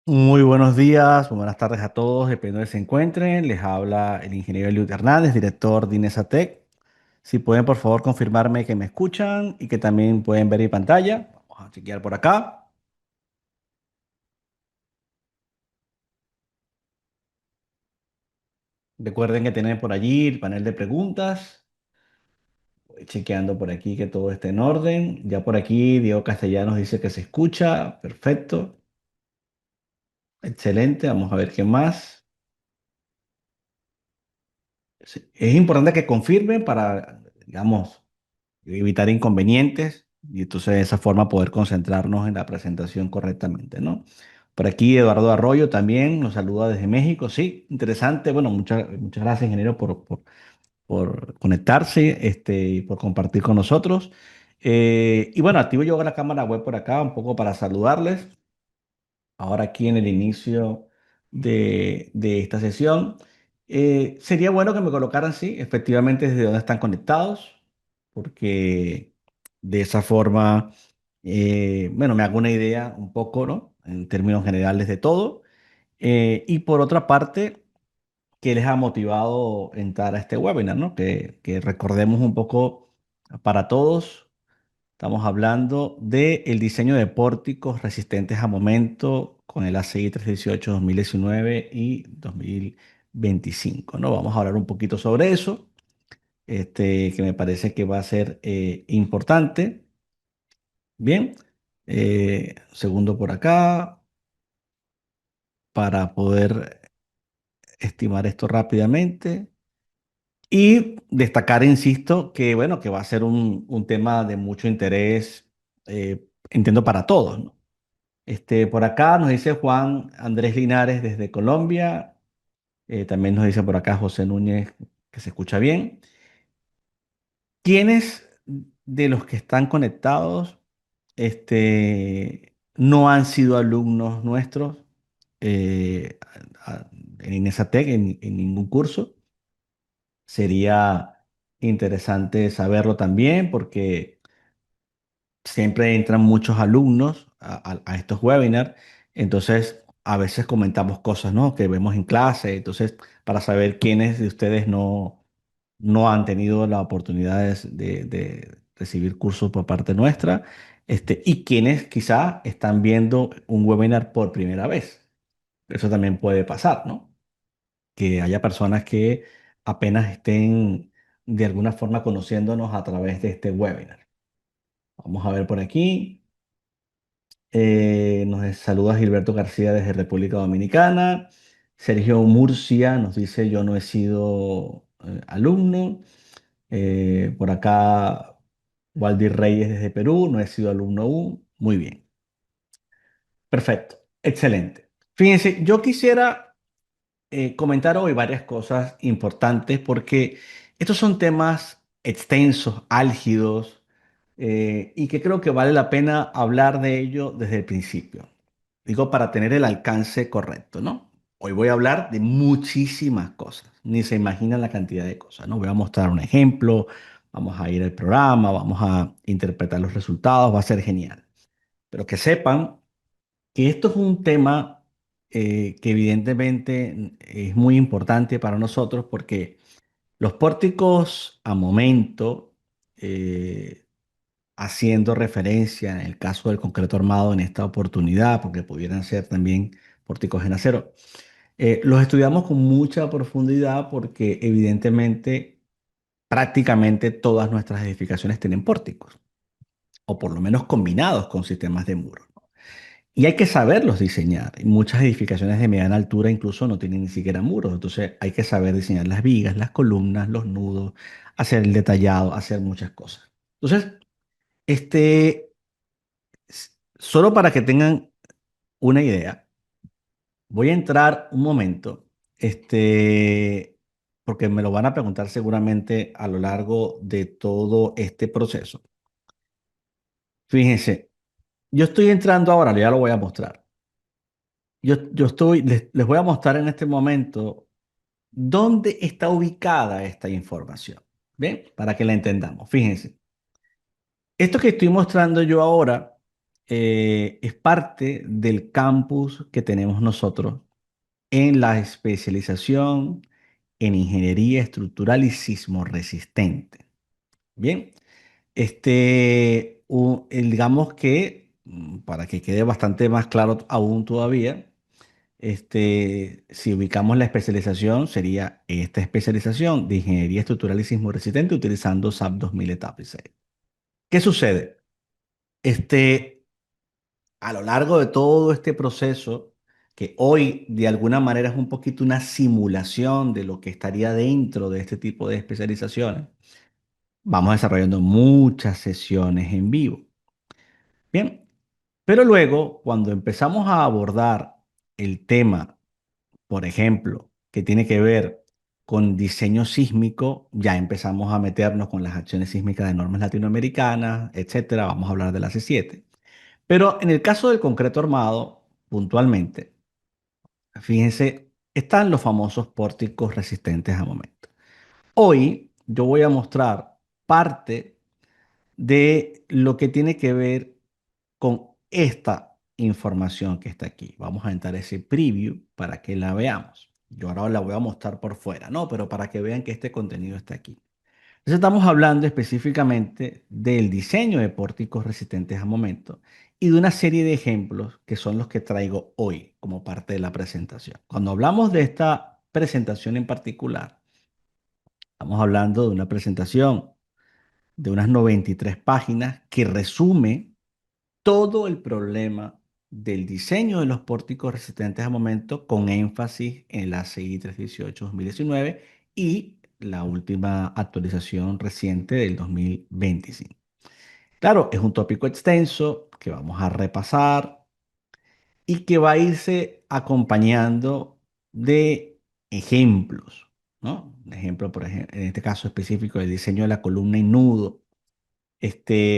Muy buenos días, buenas tardes a todos, dependiendo de donde se encuentren. Les habla el ingeniero Eliud Hernández, director de Inesatec. Si pueden, por favor, confirmarme que me escuchan y que también pueden ver mi pantalla. Vamos a chequear por acá. Recuerden que tienen por allí el panel de preguntas. Voy chequeando por aquí que todo esté en orden. Ya por aquí Diego Castellanos dice que se escucha. Perfecto. Excelente. Vamos a ver qué más. Sí, es importante que confirmen para, digamos, evitar inconvenientes y entonces de esa forma poder concentrarnos en la presentación correctamente, ¿no? Por aquí Eduardo Arroyo también nos saluda desde México. Sí, interesante. Bueno, muchas gracias, ingeniero, por conectarse y por compartir con nosotros. Y bueno, activo yo la cámara web por acá un poco para saludarles. Ahora aquí en el inicio de esta sesión. Sería bueno que me colocaran, sí, efectivamente desde dónde están conectados, porque de esa forma, bueno, me hago una idea un poco, ¿no? En términos generales de todo. Y por otra parte, ¿qué les ha motivado entrar a este webinar, ¿no? Que recordemos un poco para todos. Estamos hablando del diseño de pórticos resistentes a momento con el ACI 318 2019 y 2025, ¿no? Vamos a hablar un poquito sobre eso, que me parece que va a ser importante. Bien, segundo por acá para poder estimar esto rápidamente. Y destacar, insisto, que bueno, que va a ser un tema de mucho interés, entiendo, para todos, ¿no? Por acá nos dice Juan Andrés Linares desde Colombia. También nos dice por acá José Núñez que se escucha bien. ¿Quiénes de los que están conectados no han sido alumnos nuestros eh, en Inesatec en ningún curso? Sería interesante saberlo también porque siempre entran muchos alumnos a estos webinars, entonces a veces comentamos cosas, ¿no? Que vemos en clase, entonces para saber quiénes de ustedes no han tenido la oportunidad de recibir cursos por parte nuestra, y quienes quizá están viendo un webinar por primera vez. Eso también puede pasar, ¿no? Que haya personas que apenas estén de alguna forma conociéndonos a través de este webinar. Vamos a ver por aquí. Nos saluda Gilberto García desde República Dominicana. Sergio Murcia nos dice, yo no he sido alumno. Por acá, Waldir Reyes desde Perú, no he sido alumno aún. Muy bien. Perfecto. Excelente. Fíjense, yo quisiera comentar hoy varias cosas importantes porque estos son temas extensos, álgidos, y que creo que vale la pena hablar de ello desde el principio. Digo, para tener el alcance correcto, ¿no? Hoy voy a hablar de muchísimas cosas, ni se imaginan la cantidad de cosas, ¿no? Voy a mostrar un ejemplo, vamos a ir al programa, vamos a interpretar los resultados, va a ser genial. Pero que sepan que esto es un tema que evidentemente es muy importante para nosotros porque los pórticos a momento, eh, haciendo referencia en el caso del concreto armado en esta oportunidad, porque pudieran ser también pórticos en acero, los estudiamos con mucha profundidad porque evidentemente prácticamente todas nuestras edificaciones tienen pórticos, o por lo menos combinados con sistemas de muros. Y hay que saberlos diseñar. Y muchas edificaciones de mediana altura incluso no tienen ni siquiera muros. Entonces hay que saber diseñar las vigas, las columnas, los nudos, hacer el detallado, hacer muchas cosas. Entonces, solo para que tengan una idea, voy a entrar un momento, porque me lo van a preguntar seguramente a lo largo de todo este proceso. Fíjense, yo estoy entrando ahora, ya lo voy a mostrar. Les voy a mostrar en este momento dónde está ubicada esta información. ¿Bien? Para que la entendamos. Fíjense, esto que estoy mostrando yo ahora es parte del campus que tenemos nosotros en la especialización en ingeniería estructural y sismo resistente. Bien, digamos que, para que quede bastante más claro aún todavía, si ubicamos la especialización, sería esta especialización de ingeniería estructural y sismo resistente utilizando SAP 2000 etapa y 6. ¿Qué sucede? Este, a lo largo de todo este proceso, que hoy de alguna manera es un poquito una simulación de lo que estaría dentro de este tipo de especializaciones, vamos desarrollando muchas sesiones en vivo. Bien, pero luego, cuando empezamos a abordar el tema, por ejemplo, que tiene que ver con diseño sísmico, ya empezamos a meternos con las acciones sísmicas de normas latinoamericanas, etcétera. Vamos a hablar de la C7. Pero en el caso del concreto armado, puntualmente, fíjense, están los famosos pórticos resistentes a momento. Hoy yo voy a mostrar parte de lo que tiene que ver con esta información que está aquí. Vamos a entrar a ese preview para que la veamos. Yo ahora la voy a mostrar por fuera, ¿no? Pero para que vean que este contenido está aquí. Entonces estamos hablando específicamente del diseño de pórticos resistentes a momento y de una serie de ejemplos que son los que traigo hoy como parte de la presentación. Cuando hablamos de esta presentación en particular, estamos hablando de una presentación de unas 93 páginas que resume todo el problema del diseño de los pórticos resistentes a momento con énfasis en la CI 318-2019 y la última actualización reciente del 2025. Claro, es un tópico extenso que vamos a repasar y que va a irse acompañando de ejemplos, ¿no? Un ejemplo, por ejemplo, en este caso específico, el diseño de la columna y nudo.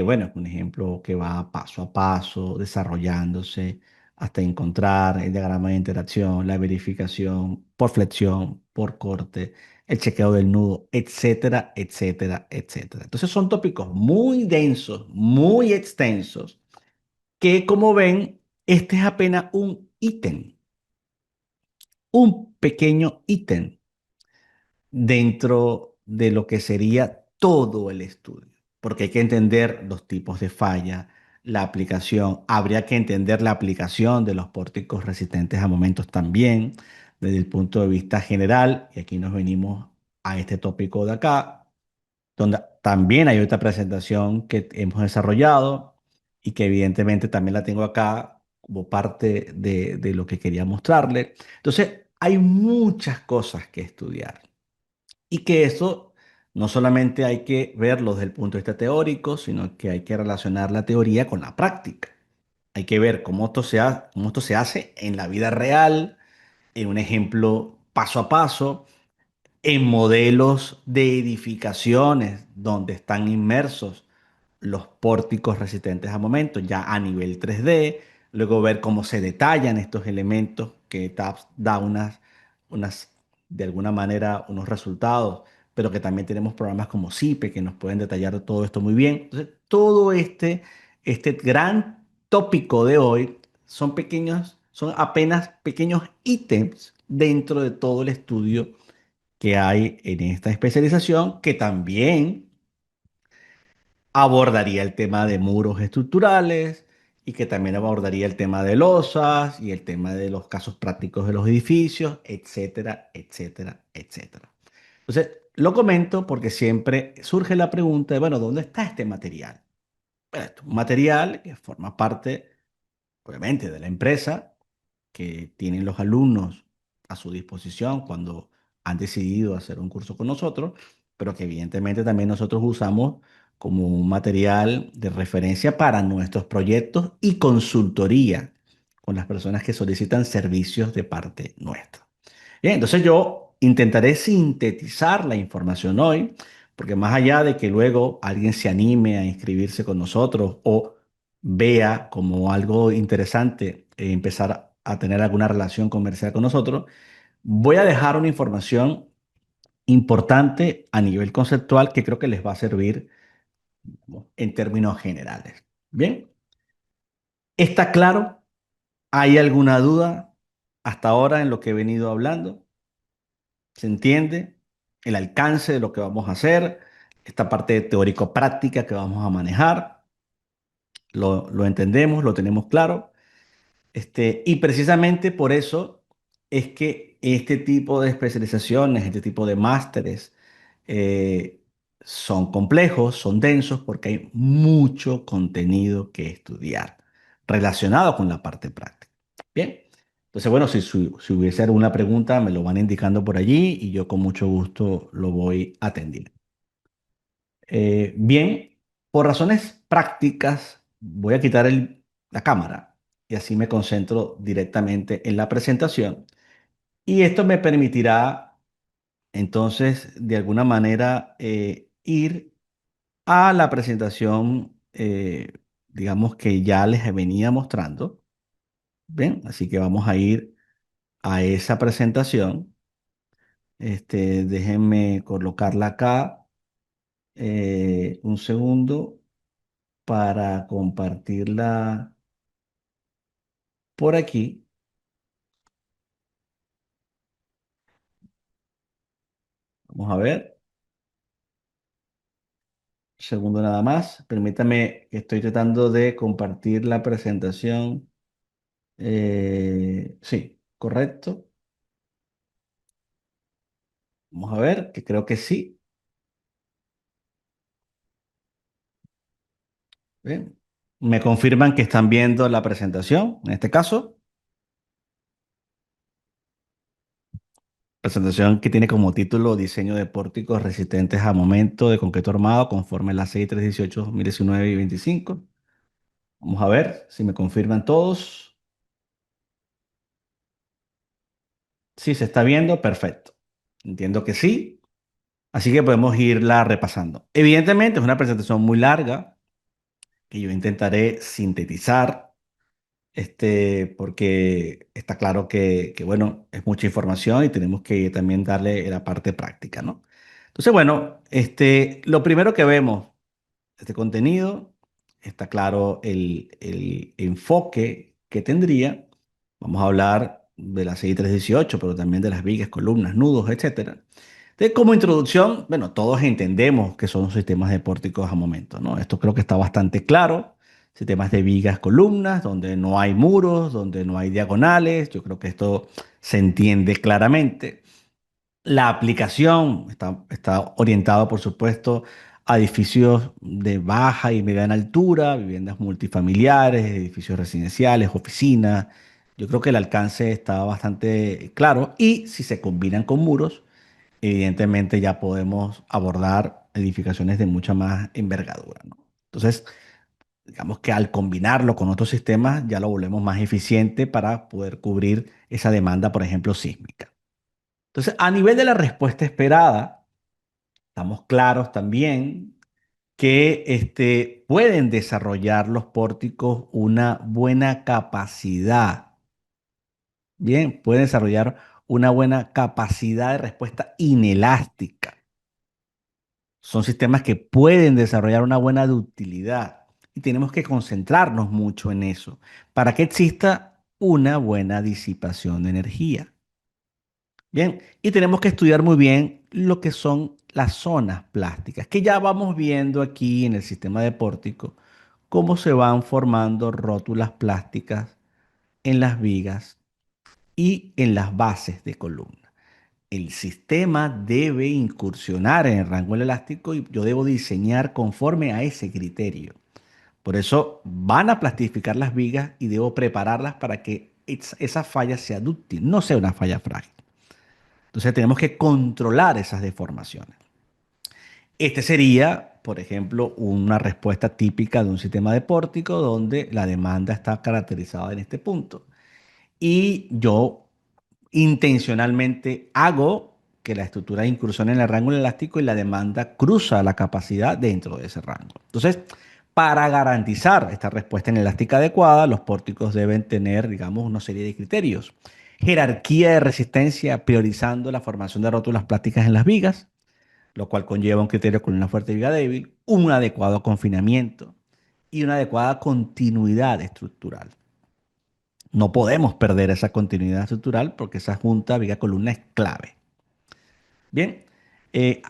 Bueno, un ejemplo que va paso a paso, desarrollándose hasta encontrar el diagrama de interacción, la verificación por flexión, por corte, el chequeo del nudo, etcétera, etcétera, etcétera. Entonces son tópicos muy densos, muy extensos, que como ven, este es apenas un ítem, un pequeño ítem dentro de lo que sería todo el estudio, porque hay que entender los tipos de falla, la aplicación, habría que entender la aplicación de los pórticos resistentes a momentos también, desde el punto de vista general, y aquí nos venimos a este tópico de acá, donde también hay otra presentación que hemos desarrollado y que evidentemente también la tengo acá como parte de lo que quería mostrarle. Entonces, hay muchas cosas que estudiar. Y que eso no solamente hay que verlo desde el punto de vista teórico, sino que hay que relacionar la teoría con la práctica. Hay que ver cómo esto se hace en la vida real, en un ejemplo paso a paso, en modelos de edificaciones donde están inmersos los pórticos resistentes a momentos, ya a nivel 3D, luego ver cómo se detallan estos elementos que da unas, de alguna manera, unos resultados, pero que también tenemos programas como CIPE que nos pueden detallar todo esto muy bien. Entonces, todo este gran tópico de hoy son apenas pequeños ítems dentro de todo el estudio que hay en esta especialización, que también abordaría el tema de muros estructurales y que también abordaría el tema de losas y el tema de los casos prácticos de los edificios, etcétera, etcétera, etcétera. Entonces, lo comento porque siempre surge la pregunta de, bueno, ¿dónde está este material? Bueno, esto es un material que forma parte, obviamente, de la empresa que tienen los alumnos a su disposición cuando han decidido hacer un curso con nosotros, pero que evidentemente también nosotros usamos como un material de referencia para nuestros proyectos y consultoría con las personas que solicitan servicios de parte nuestra. Bien, entonces yo intentaré sintetizar la información hoy, porque más allá de que luego alguien se anime a inscribirse con nosotros o vea como algo interesante empezar a tener alguna relación comercial con nosotros, voy a dejar una información importante a nivel conceptual que creo que les va a servir, ¿no?, en términos generales. Bien, ¿Está claro? ¿Hay alguna duda hasta ahora en lo que he venido hablando? ¿Se entiende el alcance de lo que vamos a hacer? Esta parte teórico-práctica que vamos a manejar, lo entendemos, lo tenemos claro. Y precisamente por eso es que este tipo de especializaciones, este tipo de másteres, eh, son complejos, son densos, porque hay mucho contenido que estudiar relacionado con la parte práctica. Bien, entonces, bueno, si hubiese alguna pregunta, me lo van indicando por allí y yo con mucho gusto lo voy atendiendo. Bien, por razones prácticas, voy a quitar la cámara y así me concentro directamente en la presentación. Y esto me permitirá entonces, de alguna manera, ir a la presentación, digamos que ya les venía mostrando. Bien, así que vamos a ir a esa presentación. Déjenme colocarla acá un segundo para compartirla por aquí. Vamos a ver, segundo nada más. Permítame que estoy tratando de compartir la presentación. Sí, correcto. Vamos a ver, que creo que sí. Bien. Me confirman que están viendo la presentación, en este caso. Presentación que tiene como título Diseño de pórticos resistentes a momento de concreto armado conforme a las 6318, 2019 y 25. Vamos a ver si me confirman todos. Sí, se está viendo, perfecto. Entiendo que sí, así que podemos irla repasando. Evidentemente es una presentación muy larga que yo intentaré sintetizar, porque está claro bueno, es mucha información y tenemos que también darle la parte práctica, ¿no? Entonces, bueno, lo primero que vemos este contenido, está claro el enfoque que tendría. Vamos a hablar de la CI 318, pero también de las vigas, columnas, nudos, etcétera. Como introducción, bueno, todos entendemos que son sistemas de pórticos a momento, ¿no? Esto creo que está bastante claro. Sistemas de vigas, columnas, donde no hay muros, donde no hay diagonales. Yo creo que esto se entiende claramente. La aplicación está orientada, por supuesto, a edificios de baja y mediana altura, viviendas multifamiliares, edificios residenciales, oficinas. Yo creo que el alcance está bastante claro y si se combinan con muros, evidentemente ya podemos abordar edificaciones de mucha más envergadura, ¿no? Entonces, digamos que al combinarlo con otros sistemas ya lo volvemos más eficiente para poder cubrir esa demanda, por ejemplo, sísmica. Entonces, a nivel de la respuesta esperada, estamos claros también que pueden desarrollar los pórticos una buena capacidad. Bien, pueden desarrollar una buena capacidad de respuesta inelástica. Son sistemas que pueden desarrollar una buena ductilidad y tenemos que concentrarnos mucho en eso para que exista una buena disipación de energía. Bien, y tenemos que estudiar muy bien lo que son las zonas plásticas, que ya vamos viendo aquí en el sistema de pórtico, cómo se van formando rótulas plásticas en las vigas y en las bases de columna. El sistema debe incursionar en el rango elástico y yo debo diseñar conforme a ese criterio. Por eso van a plastificar las vigas y debo prepararlas para que esa falla sea dúctil, no sea una falla frágil. Entonces tenemos que controlar esas deformaciones. Este sería, por ejemplo, una respuesta típica de un sistema de pórtico donde la demanda está caracterizada en este punto. Y yo intencionalmente hago que la estructura incursione en el rango elástico y la demanda cruza la capacidad dentro de ese rango. Entonces, para garantizar esta respuesta inelástica adecuada, los pórticos deben tener, digamos, una serie de criterios. Jerarquía de resistencia, priorizando la formación de rótulas plásticas en las vigas, lo cual conlleva un criterio con una fuerte viga débil, un adecuado confinamiento y una adecuada continuidad estructural. No podemos perder esa continuidad estructural porque esa junta viga-columna es clave. Bien,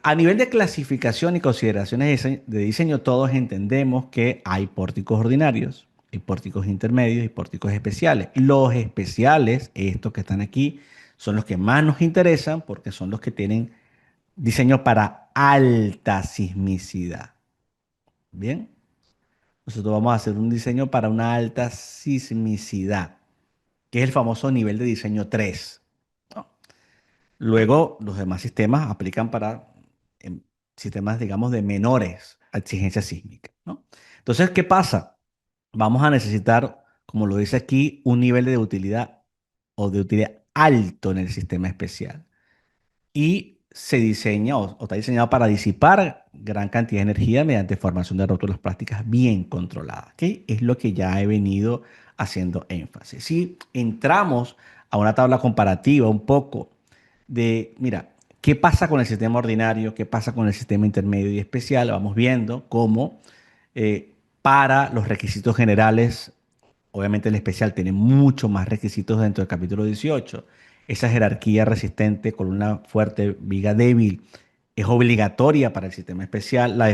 a nivel de clasificación y consideraciones de diseño, todos entendemos que hay pórticos ordinarios, hay pórticos intermedios y pórticos especiales. Los especiales, estos que están aquí, son los que más nos interesan porque son los que tienen diseño para alta sismicidad. Bien, nosotros vamos a hacer un diseño para una alta sismicidad, que es el famoso nivel de diseño 3. ¿No? Luego, los demás sistemas aplican para sistemas, digamos, de menores exigencias sísmicas, ¿no? Entonces, ¿qué pasa? Vamos a necesitar, como lo dice aquí, un nivel de utilidad o de utilidad alto en el sistema especial. Y se diseña o está diseñado para disipar gran cantidad de energía mediante formación de rótulas plásticas bien controladas, que es lo que ya he venido haciendo énfasis. Si entramos a una tabla comparativa un poco de, mira, ¿qué pasa con el sistema ordinario? ¿Qué pasa con el sistema intermedio y especial? Vamos viendo cómo para los requisitos generales, obviamente el especial tiene mucho más requisitos dentro del capítulo 18. Esa jerarquía resistente, columna fuerte, viga débil, es obligatoria para el sistema especial. La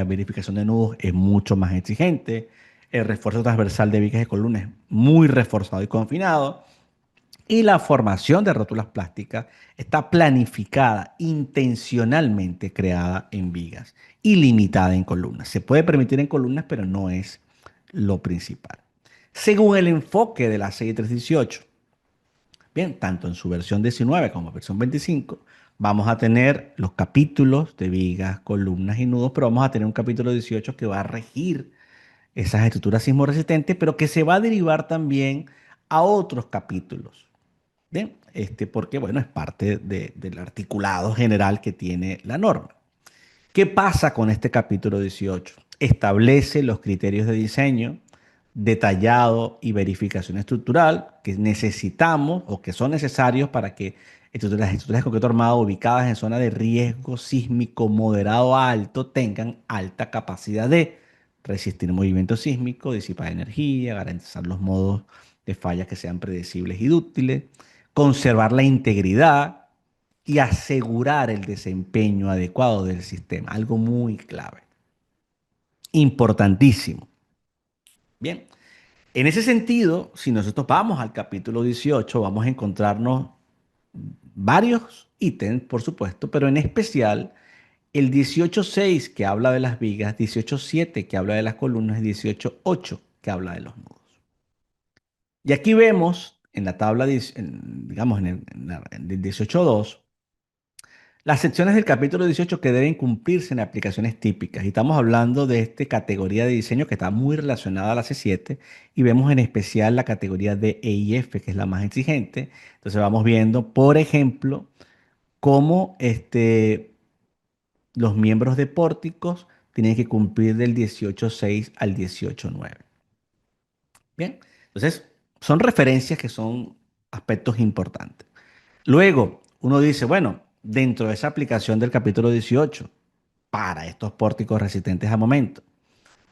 verificación de nudos es mucho más exigente. El refuerzo transversal de vigas y columnas es muy reforzado y confinado. Y la formación de rótulas plásticas está planificada, intencionalmente creada en vigas y limitada en columnas. Se puede permitir en columnas, pero no es lo principal. Según el enfoque de la serie 318, bien, tanto en su versión 19 como versión 25, vamos a tener los capítulos de vigas, columnas y nudos, pero vamos a tener un capítulo 18 que va a regir esas estructuras sismoresistentes, pero que se va a derivar también a otros capítulos. Bien, porque bueno, es parte del articulado general que tiene la norma. ¿Qué pasa con este capítulo 18? Establece los criterios de diseño detallado y verificación estructural que necesitamos o que son necesarios para que las estructuras de concreto armado ubicadas en zona de riesgo sísmico moderado a alto tengan alta capacidad de resistir movimiento sísmico, disipar energía, garantizar los modos de falla que sean predecibles y dúctiles, conservar la integridad y asegurar el desempeño adecuado del sistema. Algo muy clave, importantísimo. Bien, en ese sentido, si nosotros vamos al capítulo 18, vamos a encontrarnos varios ítems, por supuesto, pero en especial el 18.6 que habla de las vigas, 18.7 que habla de las columnas y 18.8 que habla de los nudos. Y aquí vemos en la tabla, digamos, en el 18.2, las secciones del capítulo 18 que deben cumplirse en aplicaciones típicas. Y estamos hablando de esta categoría de diseño que está muy relacionada a la C7 y vemos en especial la categoría de E y F, que es la más exigente. Entonces vamos viendo, por ejemplo, cómo los miembros de pórticos tienen que cumplir del 18.6 al 18.9. Bien, entonces son referencias que son aspectos importantes. Luego, uno dice, bueno, dentro de esa aplicación del capítulo 18, para estos pórticos resistentes a momento,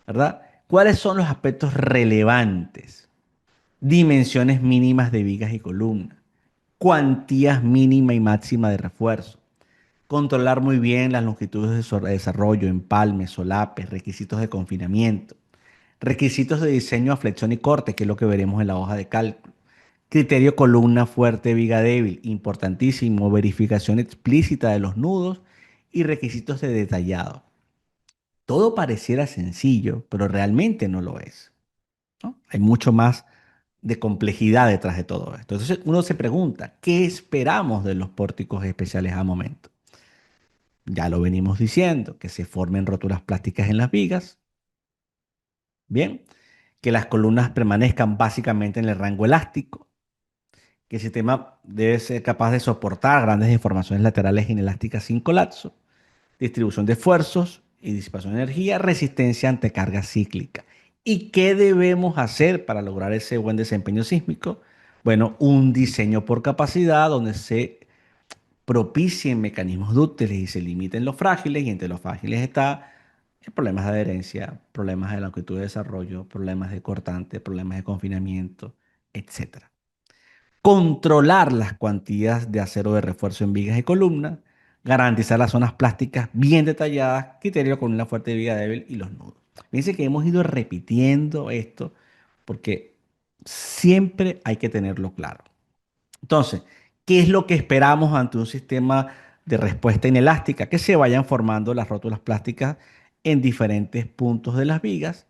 ¿verdad? ¿Cuáles son los aspectos relevantes? Dimensiones mínimas de vigas y columnas, cuantías mínima y máxima de refuerzo, controlar muy bien las longitudes de desarrollo, empalmes, solapes, requisitos de confinamiento, requisitos de diseño a flexión y corte, que es lo que veremos en la hoja de cálculo. Criterio columna fuerte, viga débil, importantísimo, verificación explícita de los nudos y requisitos de detallado. Todo pareciera sencillo, pero realmente no lo es, ¿no? Hay mucho más de complejidad detrás de todo esto. Entonces uno se pregunta, ¿qué esperamos de los pórticos especiales a momento? Ya lo venimos diciendo, que se formen roturas plásticas en las vigas, bien, que las columnas permanezcan básicamente en el rango elástico, que el sistema debe ser capaz de soportar grandes deformaciones laterales inelásticas sin colapso, distribución de esfuerzos y disipación de energía, resistencia ante carga cíclica. ¿Y qué debemos hacer para lograr ese buen desempeño sísmico? Bueno, un diseño por capacidad donde se propicien mecanismos dúctiles y se limiten los frágiles, y entre los frágiles está problemas de adherencia, problemas de longitud de desarrollo, problemas de cortante, problemas de confinamiento, etcétera. Controlar las cuantías de acero de refuerzo en vigas y columnas, garantizar las zonas plásticas bien detalladas, criterio con una fuerte viga débil y los nudos. Fíjense que hemos ido repitiendo esto porque siempre hay que tenerlo claro. Entonces, ¿qué es lo que esperamos ante un sistema de respuesta inelástica? Que se vayan formando las rótulas plásticas en diferentes puntos de las vigas.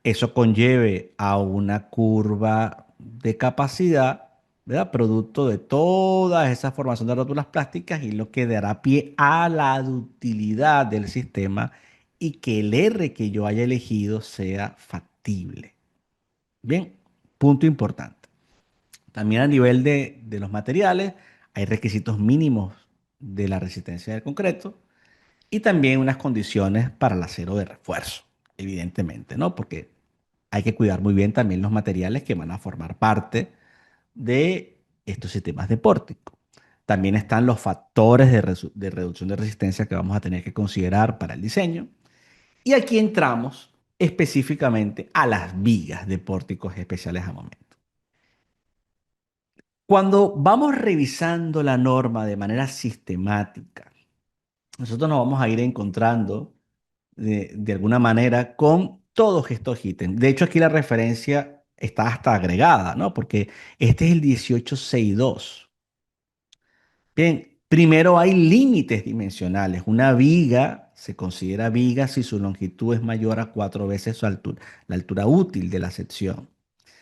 Eso conlleve a una curva de capacidad, ¿verdad? Producto de toda esa formación de rótulas plásticas y lo que dará pie a la ductilidad del sistema y que el R que yo haya elegido sea factible. Bien, punto importante. También a nivel de los materiales, hay requisitos mínimos de la resistencia del concreto y también unas condiciones para el acero de refuerzo, evidentemente, ¿no? Porque hay que cuidar muy bien también los materiales que van a formar parte de estos sistemas de pórtico. También están los factores de reducción de resistencia que vamos a tener que considerar para el diseño. Y aquí entramos específicamente a las vigas de pórticos especiales a momento. Cuando vamos revisando la norma de manera sistemática, nosotros nos vamos a ir encontrando de alguna manera con todos estos ítems. De hecho, aquí la referencia está hasta agregada, ¿no? Porque este es el 1862. Bien, primero hay límites dimensionales. Una viga se considera viga si su longitud es mayor a 4 veces su altura, la altura útil de la sección.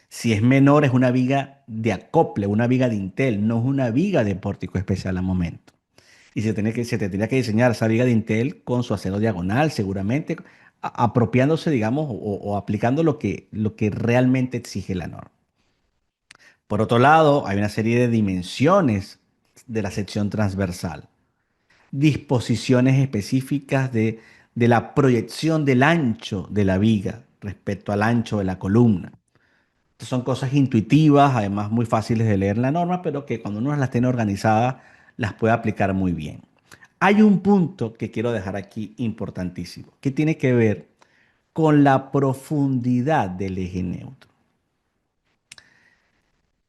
Si es menor, es una viga de acople, una viga de Intel, no es una viga de pórtico especial a momento. Y se tendría que diseñar esa viga de Intel con su acero diagonal, seguramente, apropiándose, digamos, o aplicando lo que realmente exige la norma. Por otro lado, hay una serie de dimensiones de la sección transversal, disposiciones específicas de la proyección del ancho de la viga respecto al ancho de la columna. Estas son cosas intuitivas, además muy fáciles de leer en la norma, pero que cuando uno las tiene organizadas, las puede aplicar muy bien. Hay un punto que quiero dejar aquí importantísimo, que tiene que ver con la profundidad del eje neutro.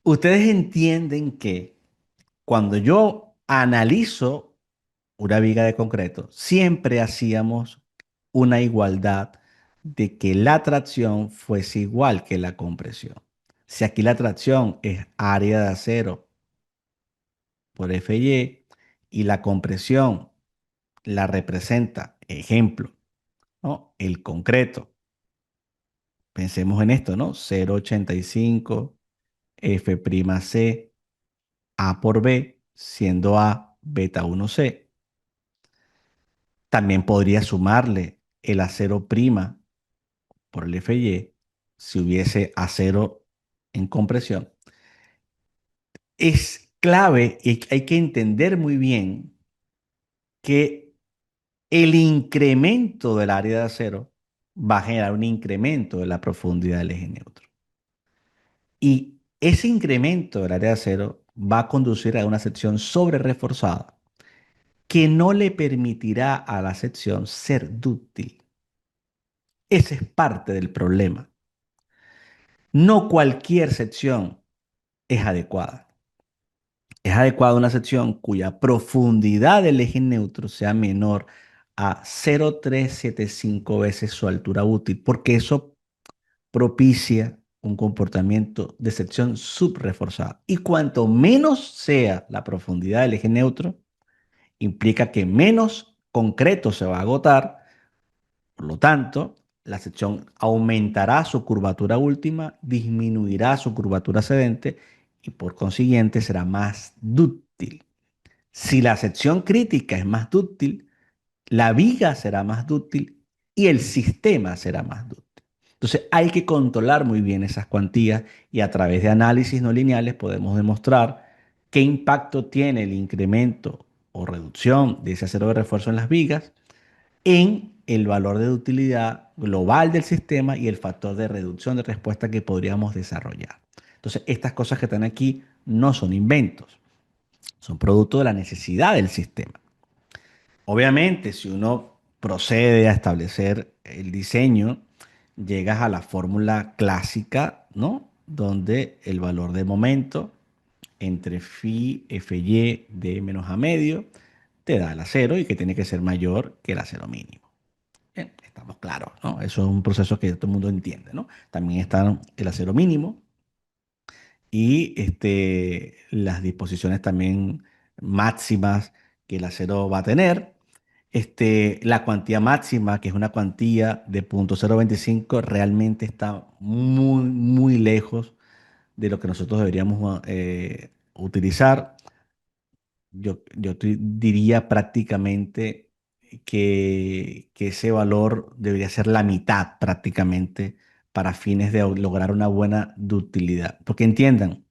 Ustedes entienden que cuando yo analizo una viga de concreto, siempre hacíamos una igualdad de que la tracción fuese igual que la compresión. Si aquí la tracción es área de acero por FY y la compresión la representa, ejemplo, ¿no? El concreto. Pensemos en esto, ¿no? 0,85 F'C A por B, siendo A beta 1C. También podría sumarle el acero prima por el FY si hubiese acero en compresión. Es clave y hay que entender muy bien que el incremento del área de acero va a generar un incremento de la profundidad del eje neutro. Y ese incremento del área de acero va a conducir a una sección sobre reforzada que no le permitirá a la sección ser dúctil. Ese es parte del problema. No cualquier sección es adecuada. Es adecuada una sección cuya profundidad del eje neutro sea menor a 0,375 veces su altura útil, porque eso propicia un comportamiento de sección subreforzada. Y cuanto menos sea la profundidad del eje neutro, implica que menos concreto se va a agotar. Por lo tanto, la sección aumentará su curvatura última, disminuirá su curvatura cedente y por consiguiente será más dúctil. Si la sección crítica es más dúctil, la viga será más dúctil y el sistema será más dúctil. Entonces hay que controlar muy bien esas cuantías y a través de análisis no lineales podemos demostrar qué impacto tiene el incremento o reducción de ese acero de refuerzo en las vigas en el valor de utilidad global del sistema y el factor de reducción de respuesta que podríamos desarrollar. Entonces, estas cosas que están aquí no son inventos, son producto de la necesidad del sistema. Obviamente, si uno procede a establecer el diseño, llegas a la fórmula clásica, ¿no? Donde el valor de momento entre phi fy de menos a medio te da el acero y que tiene que ser mayor que el acero mínimo. Bien, estamos claros, ¿no? Eso es un proceso que todo el mundo entiende, ¿no? También está el acero mínimo y las disposiciones también máximas que el acero va a tener. La cuantía máxima, que es una cuantía de 0.025, realmente está muy, muy lejos de lo que nosotros deberíamos utilizar. Yo diría prácticamente que ese valor debería ser la mitad prácticamente para fines de lograr una buena ductilidad. Porque entiendan,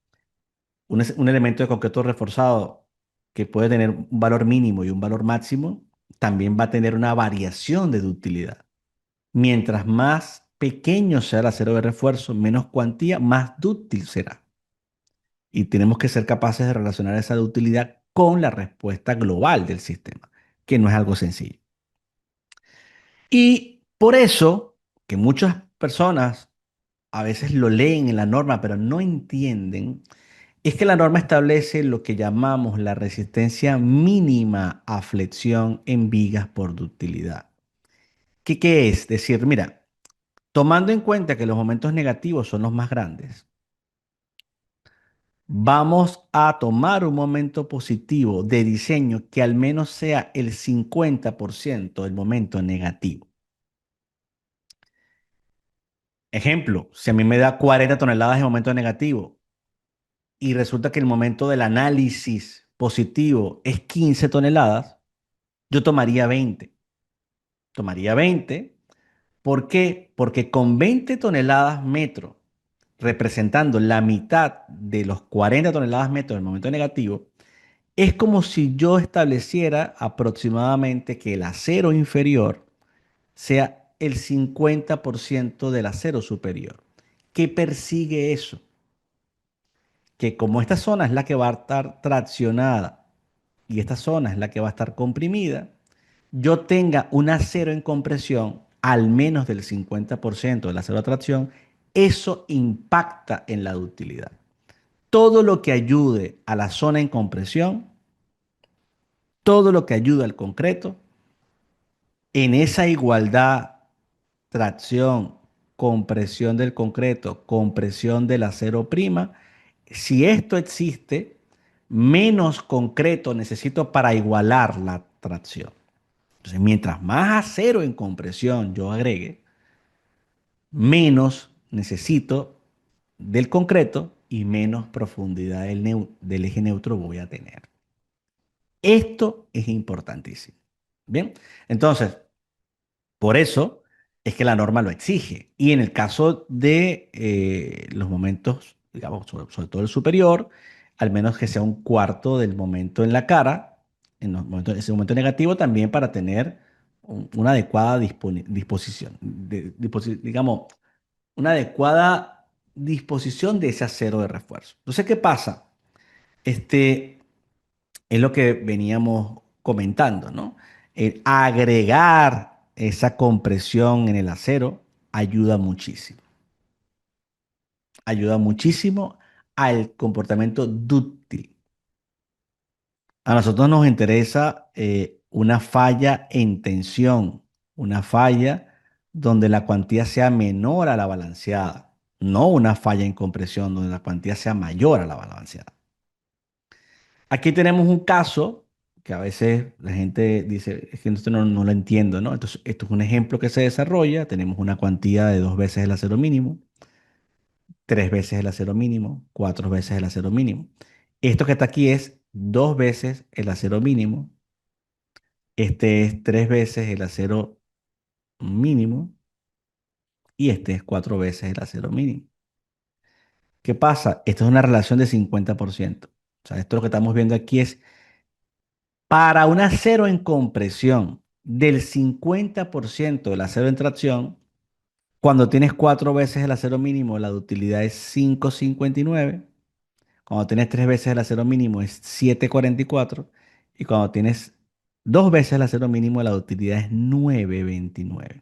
un elemento de concreto reforzado que puede tener un valor mínimo y un valor máximo, también va a tener una variación de ductilidad. Mientras más pequeño sea el acero de refuerzo, menos cuantía, más dúctil será. Y tenemos que ser capaces de relacionar esa ductilidad con la respuesta global del sistema, que no es algo sencillo. Y por eso que muchas personas a veces lo leen en la norma, pero no entienden, es que la norma establece lo que llamamos la resistencia mínima a flexión en vigas por ductilidad. ¿Qué es? Decir, mira, tomando en cuenta que los momentos negativos son los más grandes, vamos a tomar un momento positivo de diseño que al menos sea el 50% del momento negativo. Ejemplo, si a mí me da 40 toneladas de momento negativo y resulta que el momento del análisis positivo es 15 toneladas, yo tomaría 20. Tomaría 20. ¿Por qué? Porque con 20 toneladas metro, representando la mitad de los 40 toneladas metro del momento negativo, es como si yo estableciera aproximadamente que el acero inferior sea el 50% del acero superior. ¿Qué persigue eso? Que como esta zona es la que va a estar traccionada y esta zona es la que va a estar comprimida, yo tenga un acero en compresión al menos del 50% del acero a tracción, eso impacta en la ductilidad. Todo lo que ayude a la zona en compresión, todo lo que ayude al concreto, en esa igualdad, tracción, compresión del concreto, compresión del acero prima, si esto existe, menos concreto necesito para igualar la tracción. Entonces, mientras más acero en compresión yo agregue, menos necesito del concreto y menos profundidad del eje neutro voy a tener. Esto es importantísimo. Bien, entonces, por eso es que la norma lo exige. Y en el caso de los momentos, digamos, sobre todo el superior, al menos que sea un cuarto del momento en la cara, en los momentos, ese momento negativo, también para tener una adecuada disposición, digamos, una adecuada disposición de ese acero de refuerzo. Entonces, ¿qué pasa? Este, es lo que veníamos comentando, ¿no? El agregar esa compresión en el acero ayuda muchísimo al comportamiento dúctil. A nosotros nos interesa una falla en tensión, una falla donde la cuantía sea menor a la balanceada, no una falla en compresión donde la cuantía sea mayor a la balanceada. Aquí tenemos un caso que a veces la gente dice, es que esto no lo entiendo, ¿no? Entonces, esto es un ejemplo que se desarrolla. Tenemos una cuantía de 2 veces el acero mínimo, 3 veces el acero mínimo, 4 veces el acero mínimo. Esto que está aquí es 2 veces el acero mínimo. Este es 3 veces el acero mínimo y este es 4 veces el acero mínimo. ¿Qué pasa? Esto es una relación de 50%. O sea, esto lo que estamos viendo aquí es para un acero en compresión del 50% del acero en tracción, cuando tienes 4 veces el acero mínimo, la ductilidad es 5,59. Cuando tienes 3 veces el acero mínimo es 7,44. Y cuando tienes Dos veces el acero mínimo de la ductilidad es 9,29.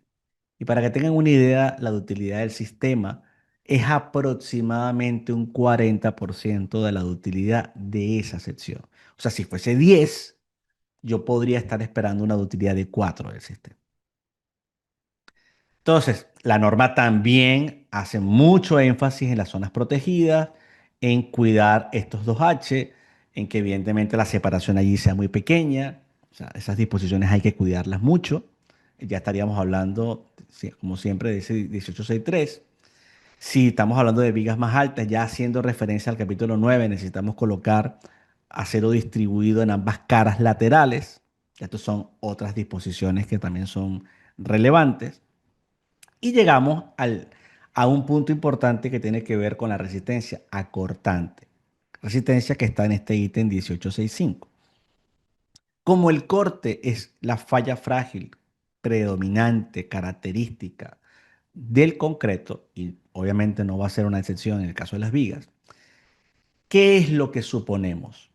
Y para que tengan una idea, la ductilidad del sistema es aproximadamente un 40% de la ductilidad de esa sección. O sea, si fuese 10, yo podría estar esperando una ductilidad de 4 del sistema. Entonces, la norma también hace mucho énfasis en las zonas protegidas, en cuidar estos 2H, en que evidentemente la separación allí sea muy pequeña. O sea, esas disposiciones hay que cuidarlas mucho. Ya estaríamos hablando, como siempre, de ese 1863. Si estamos hablando de vigas más altas, ya haciendo referencia al capítulo 9, necesitamos colocar acero distribuido en ambas caras laterales. Estas son otras disposiciones que también son relevantes. Y llegamos a un punto importante que tiene que ver con la resistencia acortante. Resistencia que está en este ítem 1865. Como el corte es la falla frágil predominante, característica del concreto, y obviamente no va a ser una excepción en el caso de las vigas, ¿qué es lo que suponemos?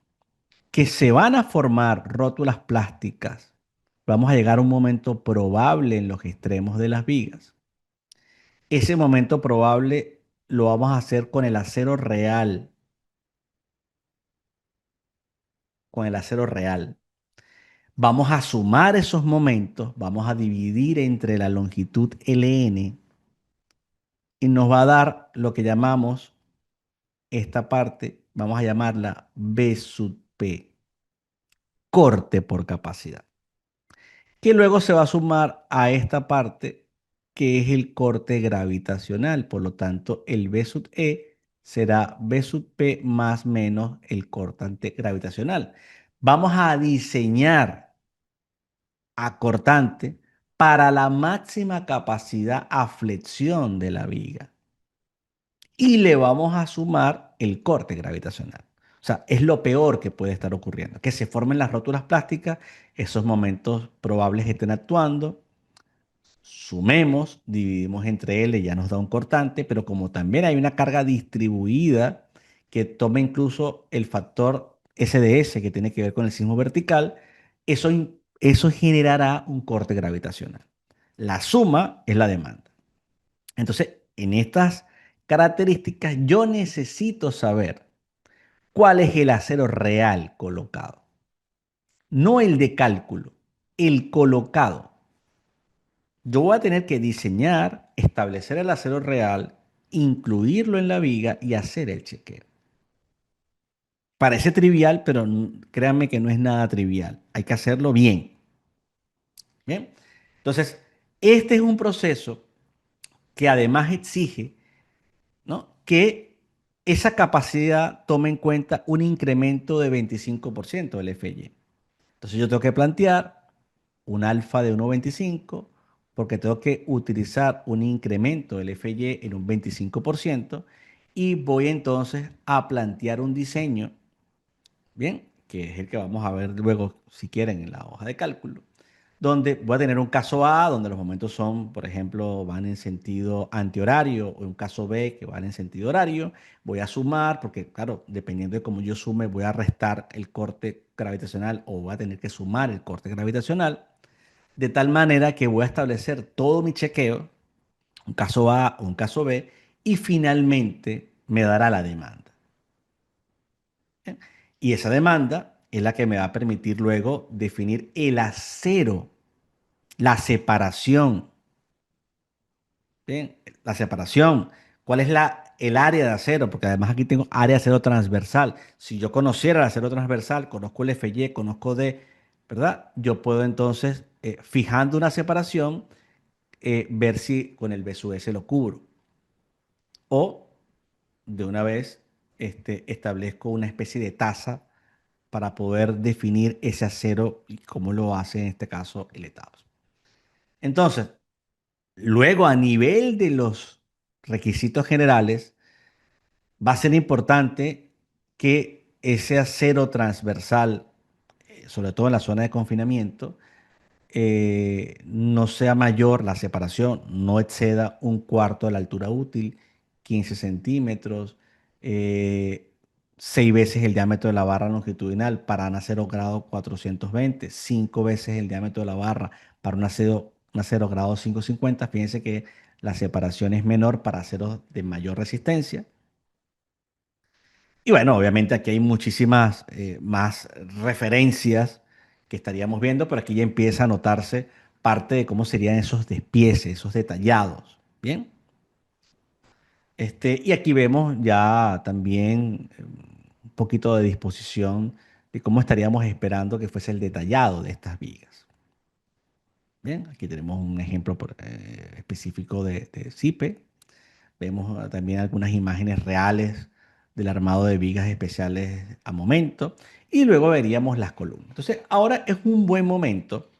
Que se van a formar rótulas plásticas. Vamos a llegar a un momento probable en los extremos de las vigas. Ese momento probable lo vamos a hacer con el acero real, con el acero real. Vamos a sumar esos momentos, vamos a dividir entre la longitud LN y nos va a dar lo que llamamos esta parte, vamos a llamarla B sub P, corte por capacidad, que luego se va a sumar a esta parte que es el corte gravitacional. Por lo tanto, el B sub E será B sub P más menos el cortante gravitacional. Vamos a diseñar acortante para la máxima capacidad a flexión de la viga y le vamos a sumar el corte gravitacional. O sea, es lo peor que puede estar ocurriendo, que se formen las rótulas plásticas, esos momentos probables estén actuando, sumemos, dividimos entre L, ya nos da un cortante, pero como también hay una carga distribuida que toma incluso el factor SDS que tiene que ver con el sismo vertical, eso generará un corte gravitacional. La suma es la demanda. Entonces, en estas características, yo necesito saber cuál es el acero real colocado, no el de cálculo, el colocado. Yo voy a tener que diseñar, establecer el acero real, incluirlo en la viga y hacer el chequeo. Parece trivial, pero créanme que no es nada trivial. Hay que hacerlo bien. ¿Bien? Entonces, este es un proceso que además exige, ¿no?, que esa capacidad tome en cuenta un incremento de 25% del FY. Entonces yo tengo que plantear un alfa de 1,25 porque tengo que utilizar un incremento del FY en un 25% y voy entonces a plantear un diseño, bien, que es el que vamos a ver luego si quieren en la hoja de cálculo, donde voy a tener un caso A, donde los momentos son, por ejemplo, van en sentido antihorario, o un caso B que van en sentido horario. Voy a sumar, porque claro, dependiendo de cómo yo sume, voy a restar el corte gravitacional o voy a tener que sumar el corte gravitacional, de tal manera que voy a establecer todo mi chequeo, un caso A o un caso B, y finalmente me dará la demanda. ¿Bien? Y esa demanda es la que me va a permitir luego definir el acero, la separación. Bien, la separación. ¿Cuál es el área de acero? Porque además aquí tengo área de acero transversal. Si yo conociera el acero transversal, conozco el FY, conozco D, ¿verdad? Yo puedo entonces, fijando una separación, ver si con el B sub S lo cubro. O de una vez establezco una especie de tasa para poder definir ese acero y cómo lo hace en este caso el ETABS. Entonces, luego, a nivel de los requisitos generales, va a ser importante que ese acero transversal, sobre todo en la zona de confinamiento, no sea mayor, la separación no exceda un cuarto de la altura útil, 15 centímetros. 6 veces el diámetro de la barra longitudinal para un acero grado 420, 5 veces el diámetro de la barra para un acero grado 550. Fíjense que la separación es menor para aceros de mayor resistencia. Y bueno, obviamente aquí hay muchísimas más referencias que estaríamos viendo, pero aquí ya empieza a notarse parte de cómo serían esos despieces, esos detallados. Bien. Y aquí vemos ya también un poquito de disposición de cómo estaríamos esperando que fuese el detallado de estas vigas. Bien, aquí tenemos un ejemplo específico de CIPE. Vemos también algunas imágenes reales del armado de vigas especiales a momento. Y luego veríamos las columnas. Entonces, ahora es un buen momento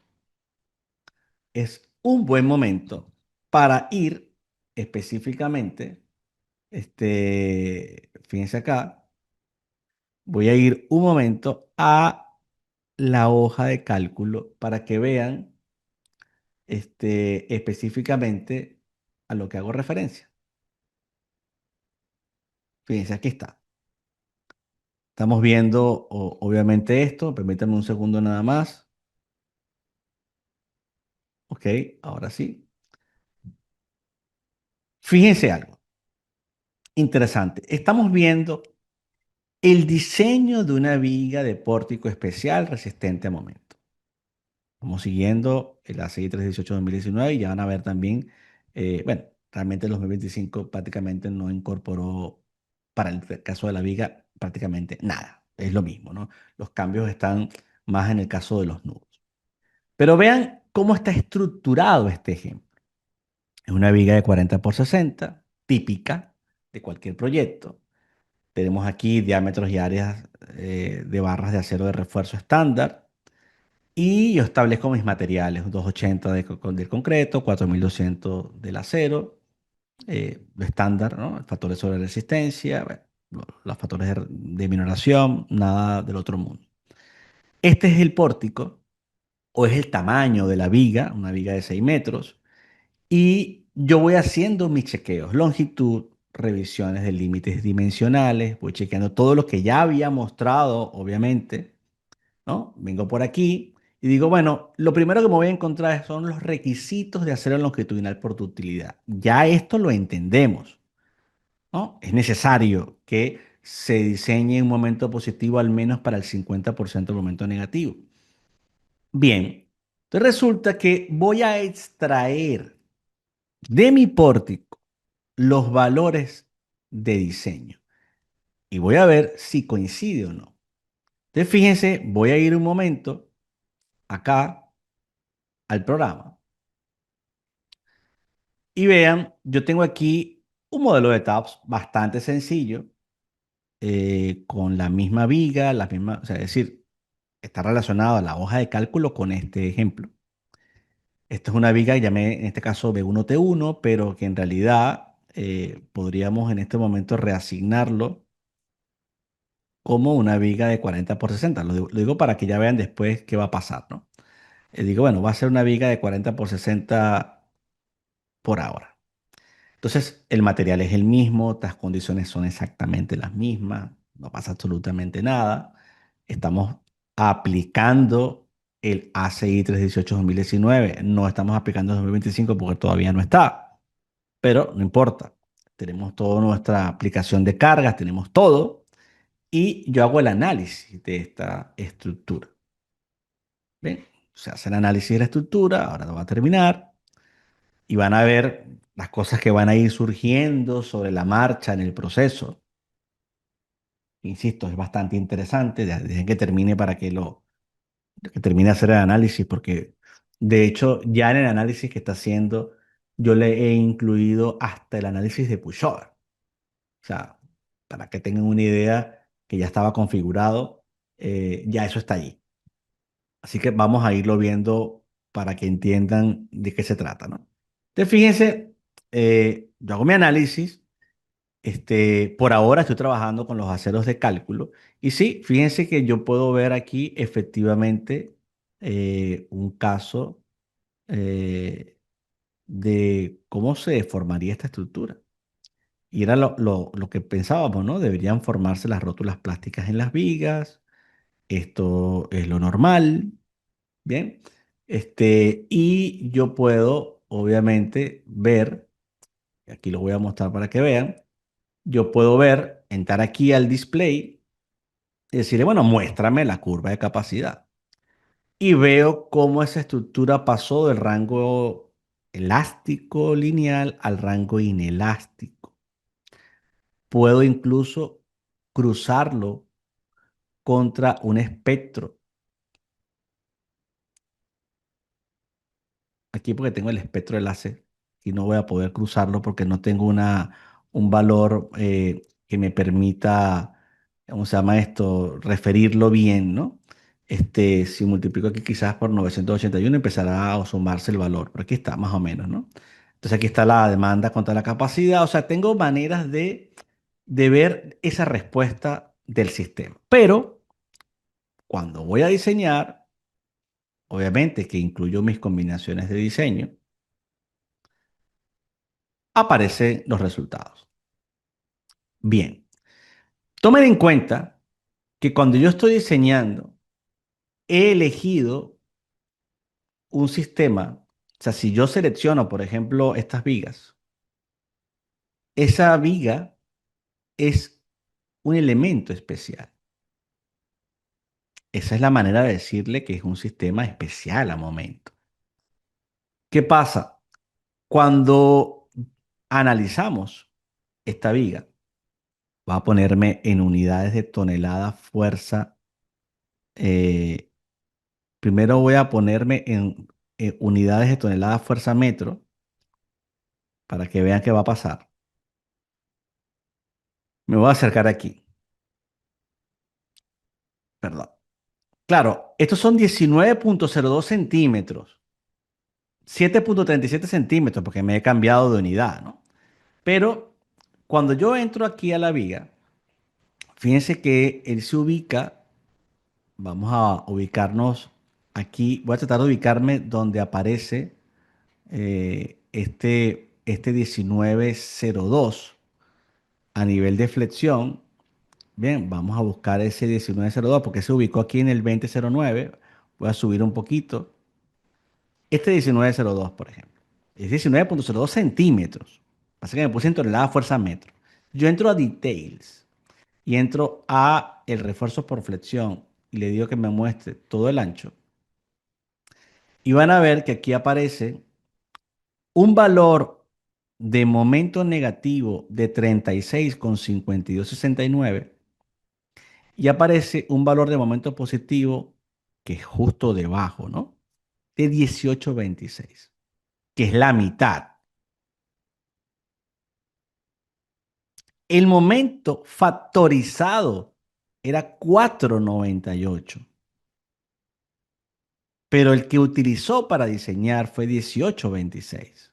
para ir específicamente, fíjense acá, voy a ir un momento a la hoja de cálculo para que vean específicamente a lo que hago referencia. Fíjense, aquí está. Estamos viendo obviamente esto. Permítanme un segundo nada más. Ok, ahora sí. Fíjense algo interesante. Estamos viendo el diseño de una viga de pórtico especial resistente a momento. Vamos siguiendo el ACI 318-2019 y ya van a ver también, bueno, realmente el 2025 prácticamente no incorporó para el caso de la viga prácticamente nada. Es lo mismo, ¿no? Los cambios están más en el caso de los nudos. Pero vean cómo está estructurado este ejemplo. Es una viga de 40 por 60, típica de cualquier proyecto. Tenemos aquí diámetros y áreas de barras de acero de refuerzo estándar. Y yo establezco mis materiales, 280 del concreto, 4200 del acero, lo estándar, ¿no? Factores sobre resistencia, bueno, los factores de minoración, nada del otro mundo. Este es el pórtico o es el tamaño de la viga, una viga de 6 metros, y yo voy haciendo mis chequeos, longitud, revisiones de límites dimensionales, voy chequeando todo lo que ya había mostrado, obviamente, ¿no? Vengo por aquí y digo, bueno, lo primero que me voy a encontrar son los requisitos de acero longitudinal por ductilidad. Ya esto lo entendemos, ¿no? Es necesario que se diseñe un momento positivo al menos para el 50% del momento negativo. Bien, entonces resulta que voy a extraer de mi pórtico los valores de diseño y voy a ver si coincide o no. Entonces, fíjense, voy a ir un momento acá al programa y vean, yo tengo aquí un modelo de tabs bastante sencillo, con la misma viga, la misma, o sea, es decir, está relacionado a la hoja de cálculo con este ejemplo. Esto es una viga que llamé en este caso B1T1, pero que en realidad podríamos en este momento reasignarlo como una viga de 40 por 60. Lo digo para que ya vean después qué va a pasar, ¿no? Digo, bueno, va a ser una viga de 40 por 60 por ahora. Entonces, el material es el mismo, las condiciones son exactamente las mismas, no pasa absolutamente nada. Estamos aplicando el ACI 318-2019, no estamos aplicando el 2025 porque todavía no está, pero no importa. Tenemos toda nuestra aplicación de cargas, tenemos todo, y yo hago el análisis de esta estructura. ¿Ven? Se hace el análisis de la estructura, ahora lo va a terminar y van a ver las cosas que van a ir surgiendo sobre la marcha en el proceso. Insisto, es bastante interesante. Dejen que termine para que termine de hacer el análisis, porque de hecho ya en el análisis que está haciendo, yo le he incluido hasta el análisis de pushover. O sea, para que tengan una idea que ya estaba configurado, ya eso está allí. Así que vamos a irlo viendo para que entiendan de qué se trata, ¿no? Entonces, fíjense, yo hago mi análisis. Por ahora estoy trabajando con los aceros de cálculo. Y sí, fíjense que yo puedo ver aquí efectivamente un caso eh, de cómo se formaría esta estructura. Y era lo que pensábamos, ¿no? Deberían formarse las rótulas plásticas en las vigas. Esto es lo normal. Bien. Y yo puedo, obviamente, ver, aquí lo voy a mostrar para que vean, yo puedo ver, entrar aquí al display y decirle, bueno, muéstrame la curva de capacidad. Y veo cómo esa estructura pasó del rango elástico lineal al rango inelástico. Puedo incluso cruzarlo contra un espectro. Aquí porque tengo el espectro de láser y no voy a poder cruzarlo porque no tengo un valor que me permita, ¿cómo se llama esto? Referirlo bien, ¿no? Si multiplico aquí quizás por 981 empezará a sumarse el valor, pero aquí está más o menos, ¿no? Entonces aquí está la demanda contra la capacidad, o sea, tengo maneras de ver esa respuesta del sistema. Pero cuando voy a diseñar, obviamente que incluyo mis combinaciones de diseño, aparecen los resultados. Bien, tomen en cuenta que cuando yo estoy diseñando, he elegido un sistema, o sea, si yo selecciono, por ejemplo, estas vigas, esa viga es un elemento especial. Esa es la manera de decirle que es un sistema especial a momento. ¿Qué pasa? Cuando analizamos esta viga, va a ponerme en unidades de tonelada fuerza. Primero voy a ponerme en unidades de tonelada fuerza metro para que vean qué va a pasar. Me voy a acercar aquí. Perdón. Claro, estos son 19,02 centímetros. 7,37 centímetros porque me he cambiado de unidad, ¿no? Pero cuando yo entro aquí a la viga, fíjense que él se ubica, vamos a ubicarnos aquí, voy a tratar de ubicarme donde aparece este 19,02 a nivel de flexión. Bien, vamos a buscar ese 19,02 porque se ubicó aquí en el 20,09. Voy a subir un poquito. Este 19,02, por ejemplo, es 19,02 centímetros. Pasa que me puse en tonelada fuerza metro. Yo entro a Details y entro a el refuerzo por flexión y le digo que me muestre todo el ancho. Y van a ver que aquí aparece un valor de momento negativo de 36,5269 y aparece un valor de momento positivo que es justo debajo, ¿no? De 18,26, que es la mitad. El momento factorizado era 4,98, pero el que utilizó para diseñar fue 18,26,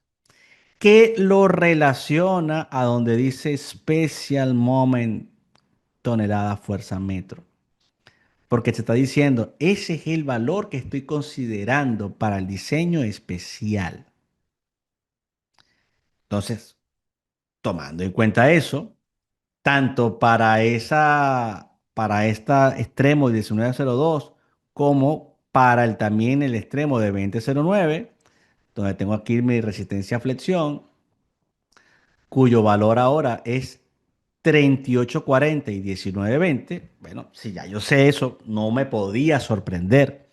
que lo relaciona a donde dice Special Moment tonelada fuerza metro. Porque te está diciendo, ese es el valor que estoy considerando para el diseño especial. Entonces, tomando en cuenta eso, tanto para esta extremo de 19,02 como para también el extremo de 20,09, donde tengo aquí mi resistencia a flexión, cuyo valor ahora es 38,40 y 19,20. Bueno, si ya yo sé eso, no me podía sorprender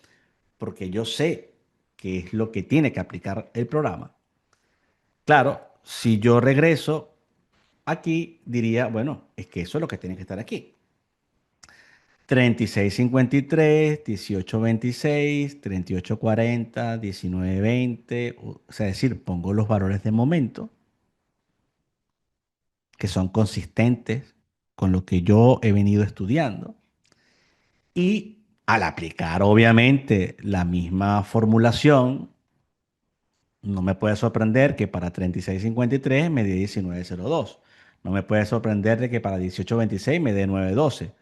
porque yo sé qué es lo que tiene que aplicar el programa. Claro, si yo regreso aquí, diría, bueno, es que eso es lo que tiene que estar aquí. 36,53, 18,26, 38,40, 19,20. O sea, es decir, pongo los valores de momento que son consistentes con lo que yo he venido estudiando. Y al aplicar, obviamente, la misma formulación, no me puede sorprender que para 36,53 me dé 19,02. No me puede sorprender de que para 18,26 me dé 9,12,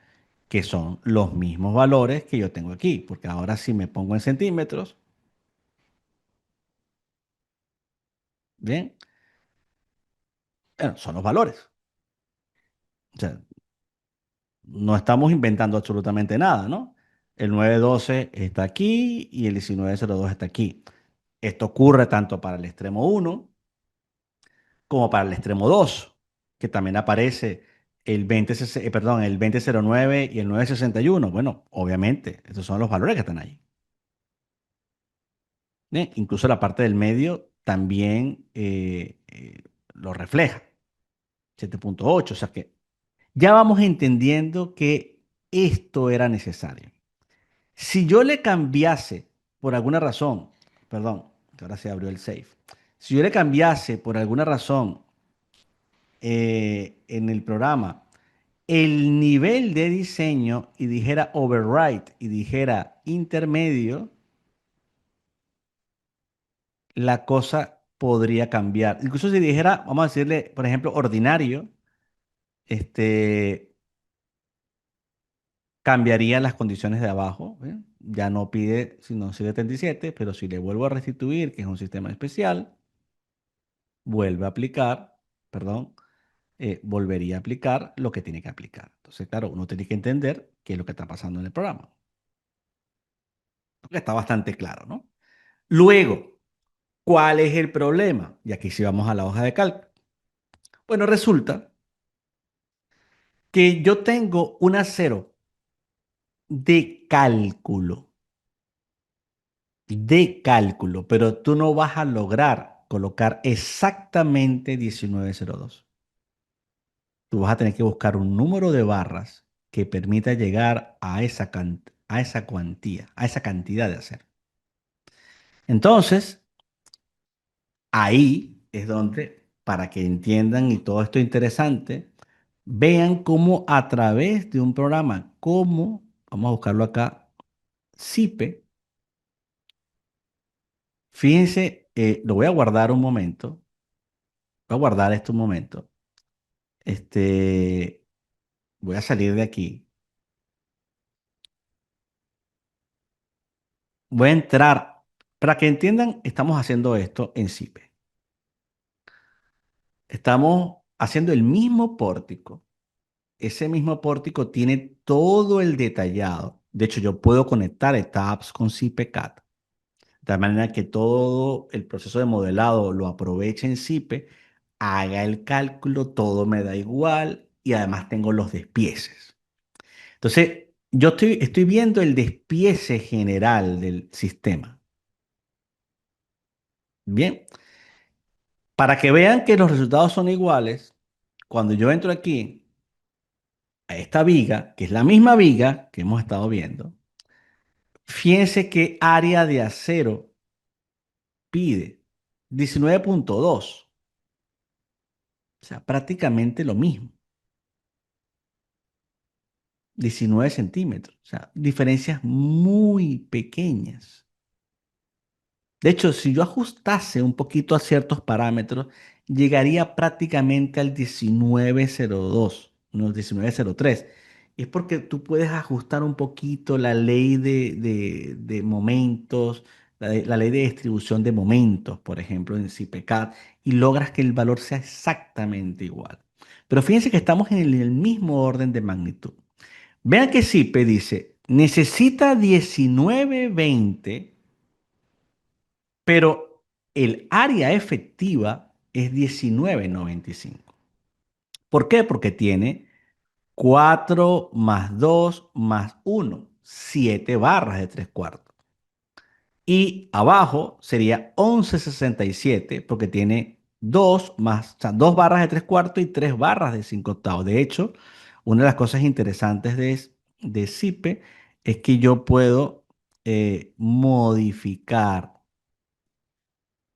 que son los mismos valores que yo tengo aquí, porque ahora si me pongo en centímetros, bien, bueno, son los valores. O sea, no estamos inventando absolutamente nada, ¿no? El 912 está aquí y el 1902 está aquí. Esto ocurre tanto para el extremo uno como para el extremo 2, que también aparece el 20, perdón, el 2009 y el 961. Bueno, obviamente, estos son los valores que están ahí. ¿Eh? Incluso la parte del medio también lo refleja, 7.8. O sea que ya vamos entendiendo que esto era necesario. Si yo le cambiase por alguna razón, perdón, que ahora se abrió el safe. Si yo le cambiase por alguna razón en el programa el nivel de diseño y dijera override y dijera intermedio, la cosa podría cambiar. Incluso si dijera, vamos a decirle, por ejemplo, ordinario, este, cambiaría las condiciones de abajo. ¿Eh? Ya no pide sino 737, pero si le vuelvo a restituir, que es un sistema especial, vuelve a aplicar, perdón, volvería a aplicar lo que tiene que aplicar. Entonces, claro, uno tiene que entender qué es lo que está pasando en el programa. Porque está bastante claro, ¿no? Luego, ¿cuál es el problema? Y aquí sí vamos a la hoja de cálculo. Bueno, resulta que yo tengo una cero de cálculo, pero tú no vas a lograr colocar exactamente 1902. Tú vas a tener que buscar un número de barras que permita llegar a a esa cuantía, a esa cantidad de acero. Entonces, ahí es donde, para que entiendan y todo esto interesante, vean cómo a través de un programa como, vamos a buscarlo acá, Cipe, fíjense, lo voy a guardar un momento, voy a guardar esto un momento, este, voy a salir de aquí, voy a entrar, para que entiendan, estamos haciendo esto en Cipe, estamos haciendo el mismo pórtico. Ese mismo pórtico tiene todo el detallado. De hecho, yo puedo conectar tabs con CIPECAT, de tal manera que todo el proceso de modelado lo aproveche en CIPE, haga el cálculo, todo me da igual y además tengo los despieces. Entonces, yo estoy viendo el despiece general del sistema. Bien, para que vean que los resultados son iguales, cuando yo entro aquí a esta viga, que es la misma viga que hemos estado viendo, fíjense qué área de acero pide. 19.2. O sea, prácticamente lo mismo. 19 centímetros. O sea, diferencias muy pequeñas. De hecho, si yo ajustase un poquito a ciertos parámetros, llegaría prácticamente al 19.02, no 19.03. Y es porque tú puedes ajustar un poquito la ley de momentos, la ley de distribución de momentos, por ejemplo, en CIPECAD, y logras que el valor sea exactamente igual. Pero fíjense que estamos en el mismo orden de magnitud. Vean que CIPE dice, necesita 19.20, pero el área efectiva es 19.95. ¿Por qué? Porque tiene 4 más 2 más 1, 7 barras de 3 cuartos. Y abajo sería 11.67 porque tiene 2 más, o sea, 2 barras de 3 cuartos y 3 barras de 5 octavos. De hecho, una de las cosas interesantes de Zipe es que yo puedo modificar,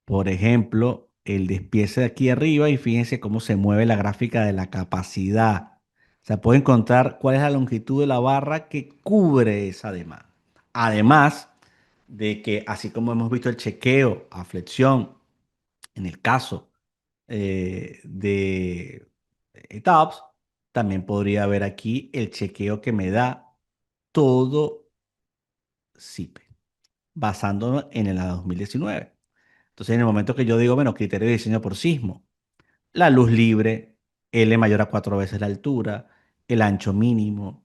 por ejemplo, el despiece de aquí arriba y fíjense cómo se mueve la gráfica de la capacidad. O sea, puedo encontrar cuál es la longitud de la barra que cubre esa demanda. Además de que, así como hemos visto el chequeo a flexión en el caso de ETAPS, también podría haber aquí el chequeo que me da todo CIPE, basándonos en el 2019. Entonces, en el momento que yo digo, bueno, criterio de diseño por sismo, la luz libre. L mayor a 4 veces la altura, el ancho mínimo,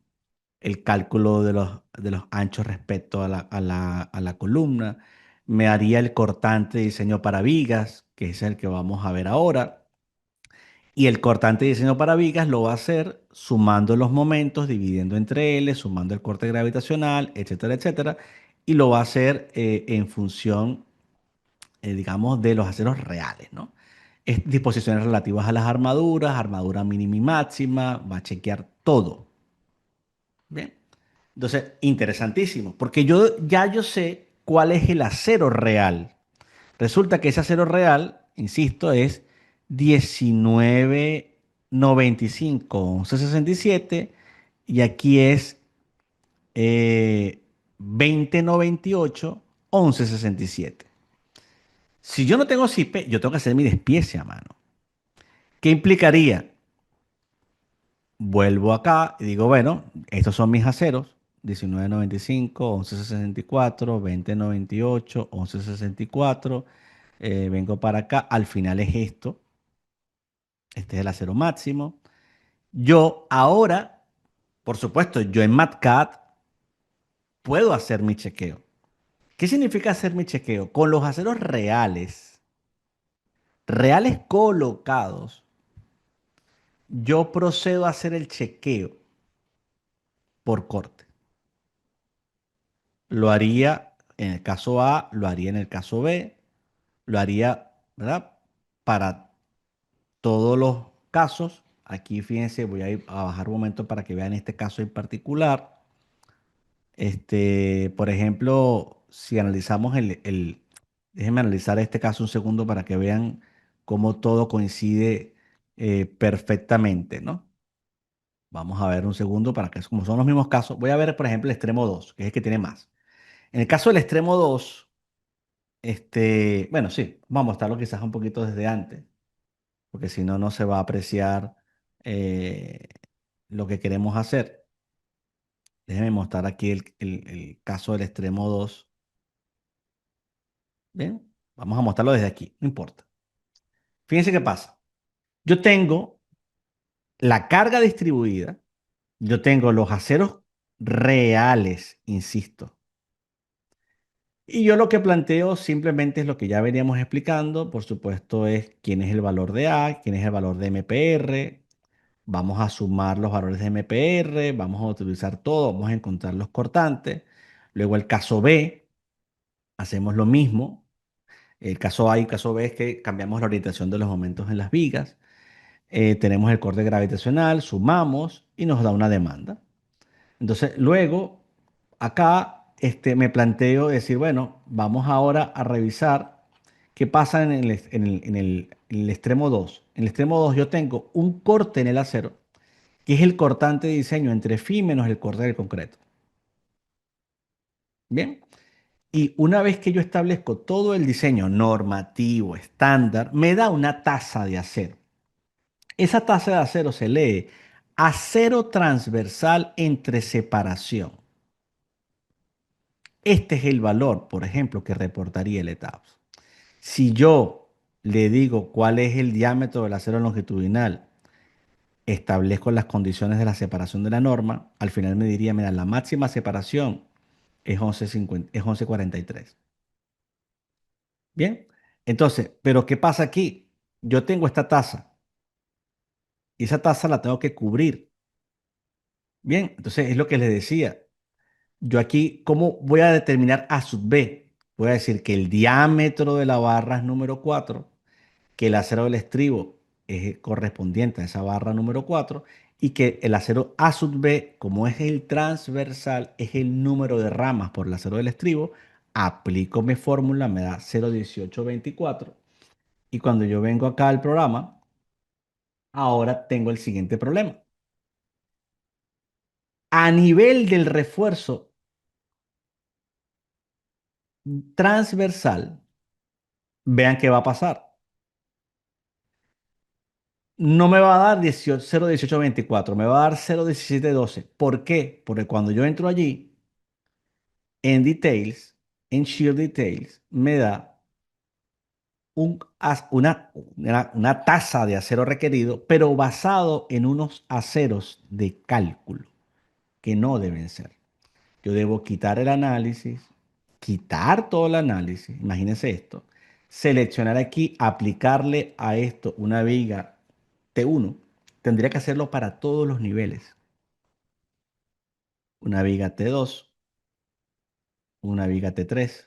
el cálculo de los anchos respecto a la columna. Me haría el cortante de diseño para vigas, que es el que vamos a ver ahora. Y el cortante de diseño para vigas lo va a hacer sumando los momentos, dividiendo entre L, sumando el corte gravitacional, etcétera, etcétera. Y lo va a hacer en función, digamos, de los aceros reales, ¿no? Disposiciones relativas a las armaduras, armadura mínima y máxima, va a chequear todo. Bien. Entonces, interesantísimo, porque yo sé cuál es el acero real. Resulta que ese acero real, insisto, es 1995-1167 y aquí es 2098-1167. Si yo no tengo CIPE, yo tengo que hacer mi despiece a mano. ¿Qué implicaría? Vuelvo acá y digo, bueno, estos son mis aceros. 1995, 1164, 2098, 1164. Vengo para acá. Al final es esto. Este es el acero máximo. Yo ahora, por supuesto, yo en MatCat puedo hacer mi chequeo. ¿Qué significa hacer mi chequeo? Con los aceros reales, reales colocados, yo procedo a hacer el chequeo por corte. Lo haría en el caso A, lo haría en el caso B, lo haría, ¿verdad? Para todos los casos. Aquí fíjense, voy a ir a bajar un momento para que vean este caso en particular. Por ejemplo, si analizamos déjenme analizar este caso un segundo para que vean cómo todo coincide perfectamente, ¿no? Vamos a ver un segundo para que, como son los mismos casos, voy a ver, por ejemplo, el extremo 2, que es el que tiene más. En el caso del extremo 2, bueno, sí, vamos a mostrarlo quizás un poquito desde antes, porque si no, no se va a apreciar eh, lo que queremos hacer. Déjenme mostrar aquí el caso del extremo 2. Bien, vamos a mostrarlo desde aquí, no importa. Fíjense qué pasa. Yo tengo la carga distribuida, yo tengo los aceros reales, insisto. Y yo lo que planteo simplemente es lo que ya veníamos explicando, por supuesto, es quién es el valor de A, quién es el valor de MPR. Vamos a sumar los valores de MPR, vamos a utilizar todo, vamos a encontrar los cortantes. Luego el caso B, hacemos lo mismo. El caso A y el caso B es que cambiamos la orientación de los momentos en las vigas. Tenemos el corte gravitacional, sumamos y nos da una demanda. Entonces, luego, acá me planteo decir, bueno, vamos ahora a revisar qué pasa en el extremo 2. En el extremo 2 yo tengo un corte en el acero, que es el cortante de diseño entre phi menos el corte del concreto. Bien. Y una vez que yo establezco todo el diseño normativo, estándar, me da una tasa de acero. Esa tasa de acero se lee acero transversal entre separación. Este es el valor, por ejemplo, que reportaría el ETABS. Si yo le digo cuál es el diámetro del acero longitudinal, establezco las condiciones de la separación de la norma, al final me diría, mira, la máxima separación es 11,50, es 11,43. Bien, entonces, pero ¿qué pasa aquí? Yo tengo esta tasa y esa tasa la tengo que cubrir. Bien, entonces es lo que les decía. Yo aquí, ¿cómo voy a determinar A sub B? Voy a decir que el diámetro de la barra es número 4, que el acero del estribo es correspondiente a esa barra número 4 y que el acero A sub B, como es el transversal, es el número de ramas por el acero del estribo. Aplico mi fórmula, me da 0,1824 y cuando yo vengo acá al programa, ahora tengo el siguiente problema. A nivel del refuerzo transversal, vean qué va a pasar. No me va a dar 18, 0,1824, me va a dar 0,1712. ¿Por qué? Porque cuando yo entro allí, en Details, en Shear Details, me da una tasa de acero requerido, pero basado en unos aceros de cálculo que no deben ser. Yo debo quitar el análisis, quitar todo el análisis, imagínense esto, seleccionar aquí, aplicarle a esto una viga T1. Tendría que hacerlo para todos los niveles. Una viga T2, una viga T3.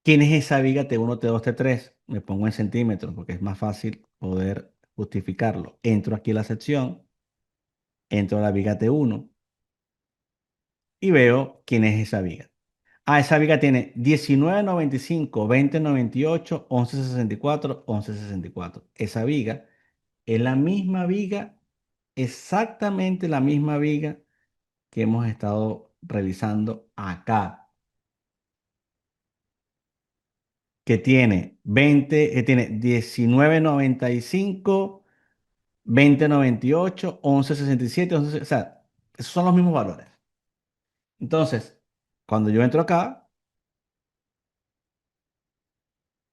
¿Quién es esa viga T1, T2, T3? Me pongo en centímetros porque es más fácil poder justificarlo. Entro aquí a la sección, entro a la viga T1 y veo quién es esa viga. Ah, esa viga tiene 19,95, 20,98, 11,64, 11,64. Esa viga es la misma viga, exactamente la misma viga que hemos estado revisando acá, que tiene 20, que tiene 19,95, 20,98, 11,67, 11, o sea, esos son los mismos valores. Entonces, cuando yo entro acá,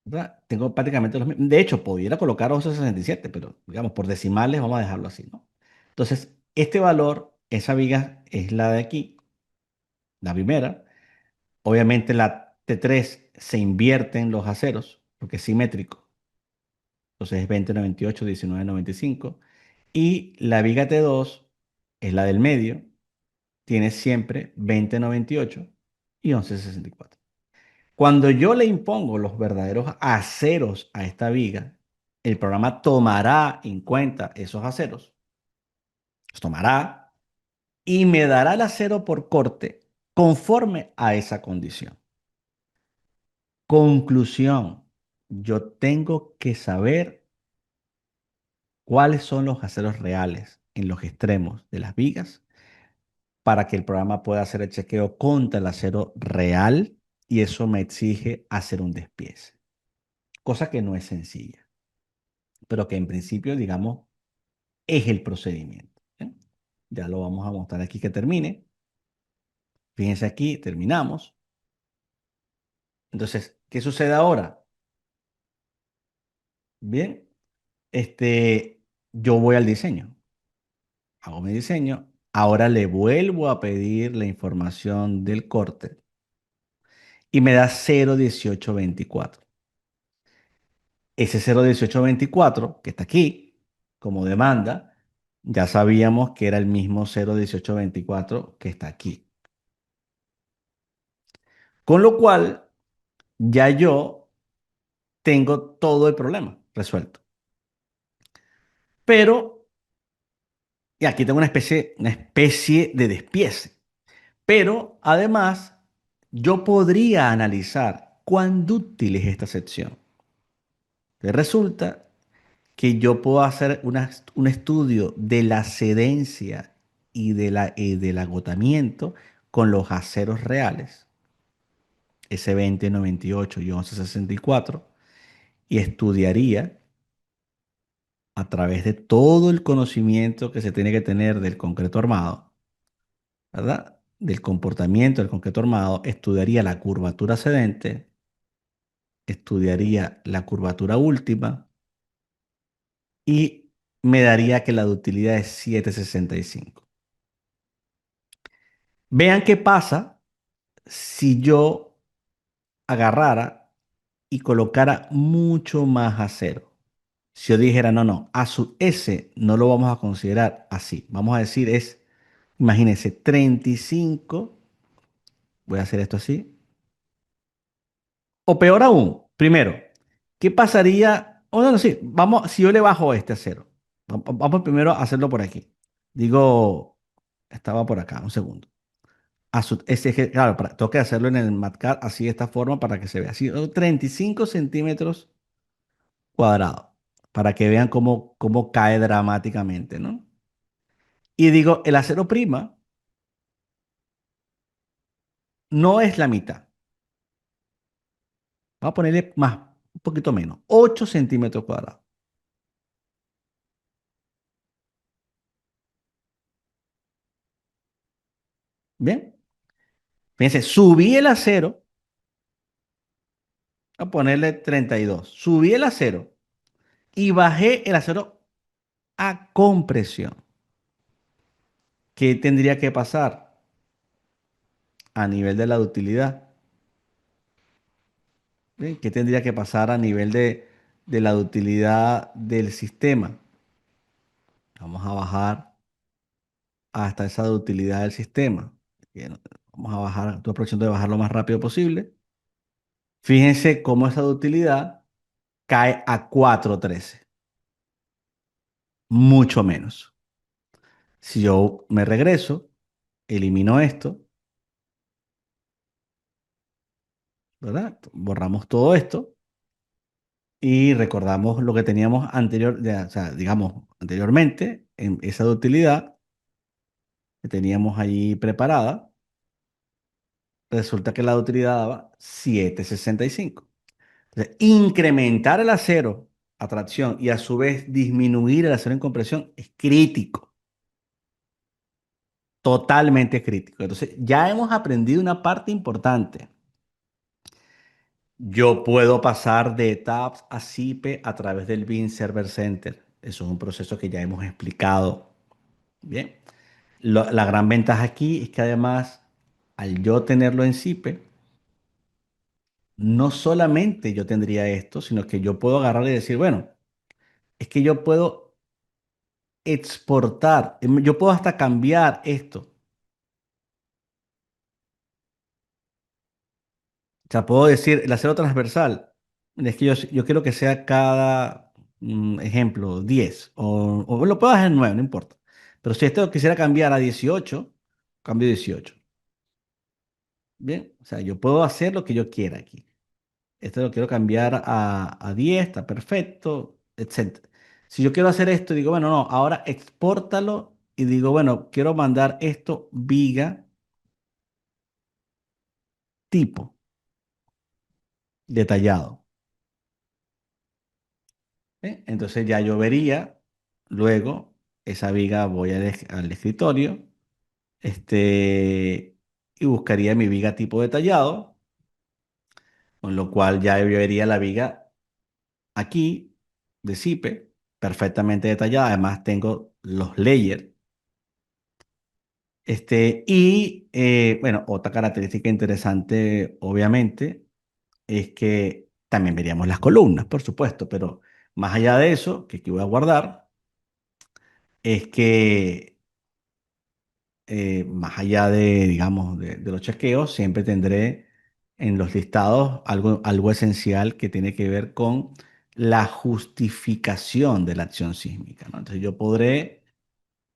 ¿verdad? Tengo prácticamente los mismos. De hecho, pudiera colocar 11,67, pero digamos, por decimales vamos a dejarlo así, ¿no? Entonces, este valor, esa viga es la de aquí, la primera. Obviamente la T3 se invierten los aceros, porque es simétrico. Entonces es 20,98, 19,95. Y la viga T2 es la del medio, tiene siempre 20,98 y 11,64. Cuando yo le impongo los verdaderos aceros a esta viga, el programa tomará en cuenta esos aceros, los tomará y me dará el acero por corte conforme a esa condición. Conclusión, yo tengo que saber cuáles son los aceros reales en los extremos de las vigas para que el programa pueda hacer el chequeo contra el acero real y eso me exige hacer un despiece, cosa que no es sencilla, pero que en principio, digamos, es el procedimiento. ¿Eh? Ya lo vamos a mostrar aquí que termine. Fíjense aquí, terminamos. Entonces, ¿qué sucede ahora? Bien, yo voy al diseño, hago mi diseño, ahora le vuelvo a pedir la información del corte y me da 0,1824. Ese 0,1824 que está aquí como demanda, ya sabíamos que era el mismo 0,1824 que está aquí. Con lo cual, ya yo tengo todo el problema resuelto. Pero, y aquí tengo una especie de despiece. Pero, además, yo podría analizar cuán útil es esta sección. Resulta que yo puedo hacer un estudio de la cedencia del agotamiento con los aceros reales, S20, 98 y 11,64, y estudiaría a través de todo el conocimiento que se tiene que tener del concreto armado, ¿verdad? Del comportamiento del concreto armado, estudiaría la curvatura cedente, estudiaría la curvatura última y me daría que la ductilidad es 7,65. Vean qué pasa si yo agarrara y colocara mucho más acero. Si yo dijera, no, no, a su S no lo vamos a considerar así. Vamos a decir imagínense, 35. Voy a hacer esto así. O peor aún, primero, ¿qué pasaría? O no, no, sí, vamos, si yo le bajo este acero. Vamos primero a hacerlo por aquí. Digo, estaba por acá, un segundo. Claro, tengo que hacerlo en el MatCat así de esta forma para que se vea así, 35 centímetros cuadrados, para que vean cómo cae dramáticamente, ¿no? Y digo, el acero prima no es la mitad. Vamos a ponerle más, un poquito menos, 8 centímetros cuadrados. ¿Bien? Fíjense, subí el acero a ponerle 32. Subí el acero y bajé el acero a compresión. ¿Qué tendría que pasar a nivel de la ductilidad? ¿Bien? ¿Qué tendría que pasar a nivel de la ductilidad del sistema? Vamos a bajar hasta esa ductilidad del sistema. Bien, vamos a bajar, estoy aprovechando de bajar lo más rápido posible. Fíjense cómo esa ductilidad cae a 4,13, mucho menos. Si yo me regreso, elimino esto, ¿verdad? Borramos todo esto y recordamos lo que teníamos o sea, digamos, anteriormente en esa ductilidad que teníamos allí preparada. Resulta que la ductilidad daba 7,65. Entonces, incrementar el acero a tracción y a su vez disminuir el acero en compresión es crítico, totalmente crítico. Entonces, ya hemos aprendido una parte importante. Yo puedo pasar de TAPS a SIPE a través del BIM Server Center. Eso es un proceso que ya hemos explicado. Bien. La gran ventaja aquí es que además, al yo tenerlo en SIPE, no solamente yo tendría esto, sino que yo puedo agarrar y decir, bueno, es que yo puedo exportar, yo puedo hasta cambiar esto. O sea, puedo decir el acero transversal. Es que yo quiero que sea cada ejemplo 10 o lo puedo hacer en 9, no importa. Pero si esto quisiera cambiar a 18, cambio 18. Bien, o sea, yo puedo hacer lo que yo quiera aquí. Esto lo quiero cambiar a 10, está perfecto, etcétera. Si yo quiero hacer esto, digo, bueno, no, ahora expórtalo y digo, bueno, quiero mandar esto viga tipo detallado. ¿Eh? Entonces ya yo vería luego esa viga, voy al escritorio, y buscaría mi viga tipo detallado, con lo cual ya yo vería la viga aquí de Zipe perfectamente detallada. Además tengo los layers. Bueno, otra característica interesante, obviamente, es que también veríamos las columnas, por supuesto, pero más allá de eso, que aquí voy a guardar, es que más allá de, digamos, de los chequeos, siempre tendré en los listados algo esencial que tiene que ver con la justificación de la acción sísmica, ¿no? Entonces yo podré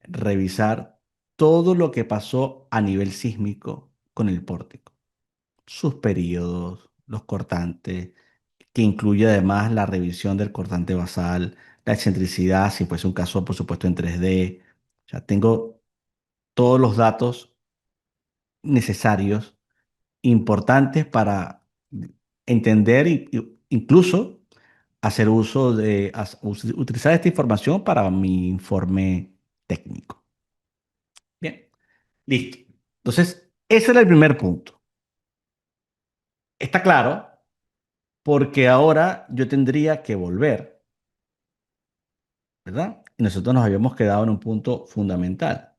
revisar todo lo que pasó a nivel sísmico con el pórtico, sus periodos, los cortantes, que incluye además la revisión del cortante basal, la excentricidad, si fuese un caso, por supuesto, en 3D. O sea, tengo todos los datos necesarios, importantes para entender incluso hacer uso utilizar esta información para mi informe técnico. Bien, listo. Entonces, ese era el primer punto. Está claro porque ahora yo tendría que volver, ¿verdad? Y nosotros nos habíamos quedado en un punto fundamental.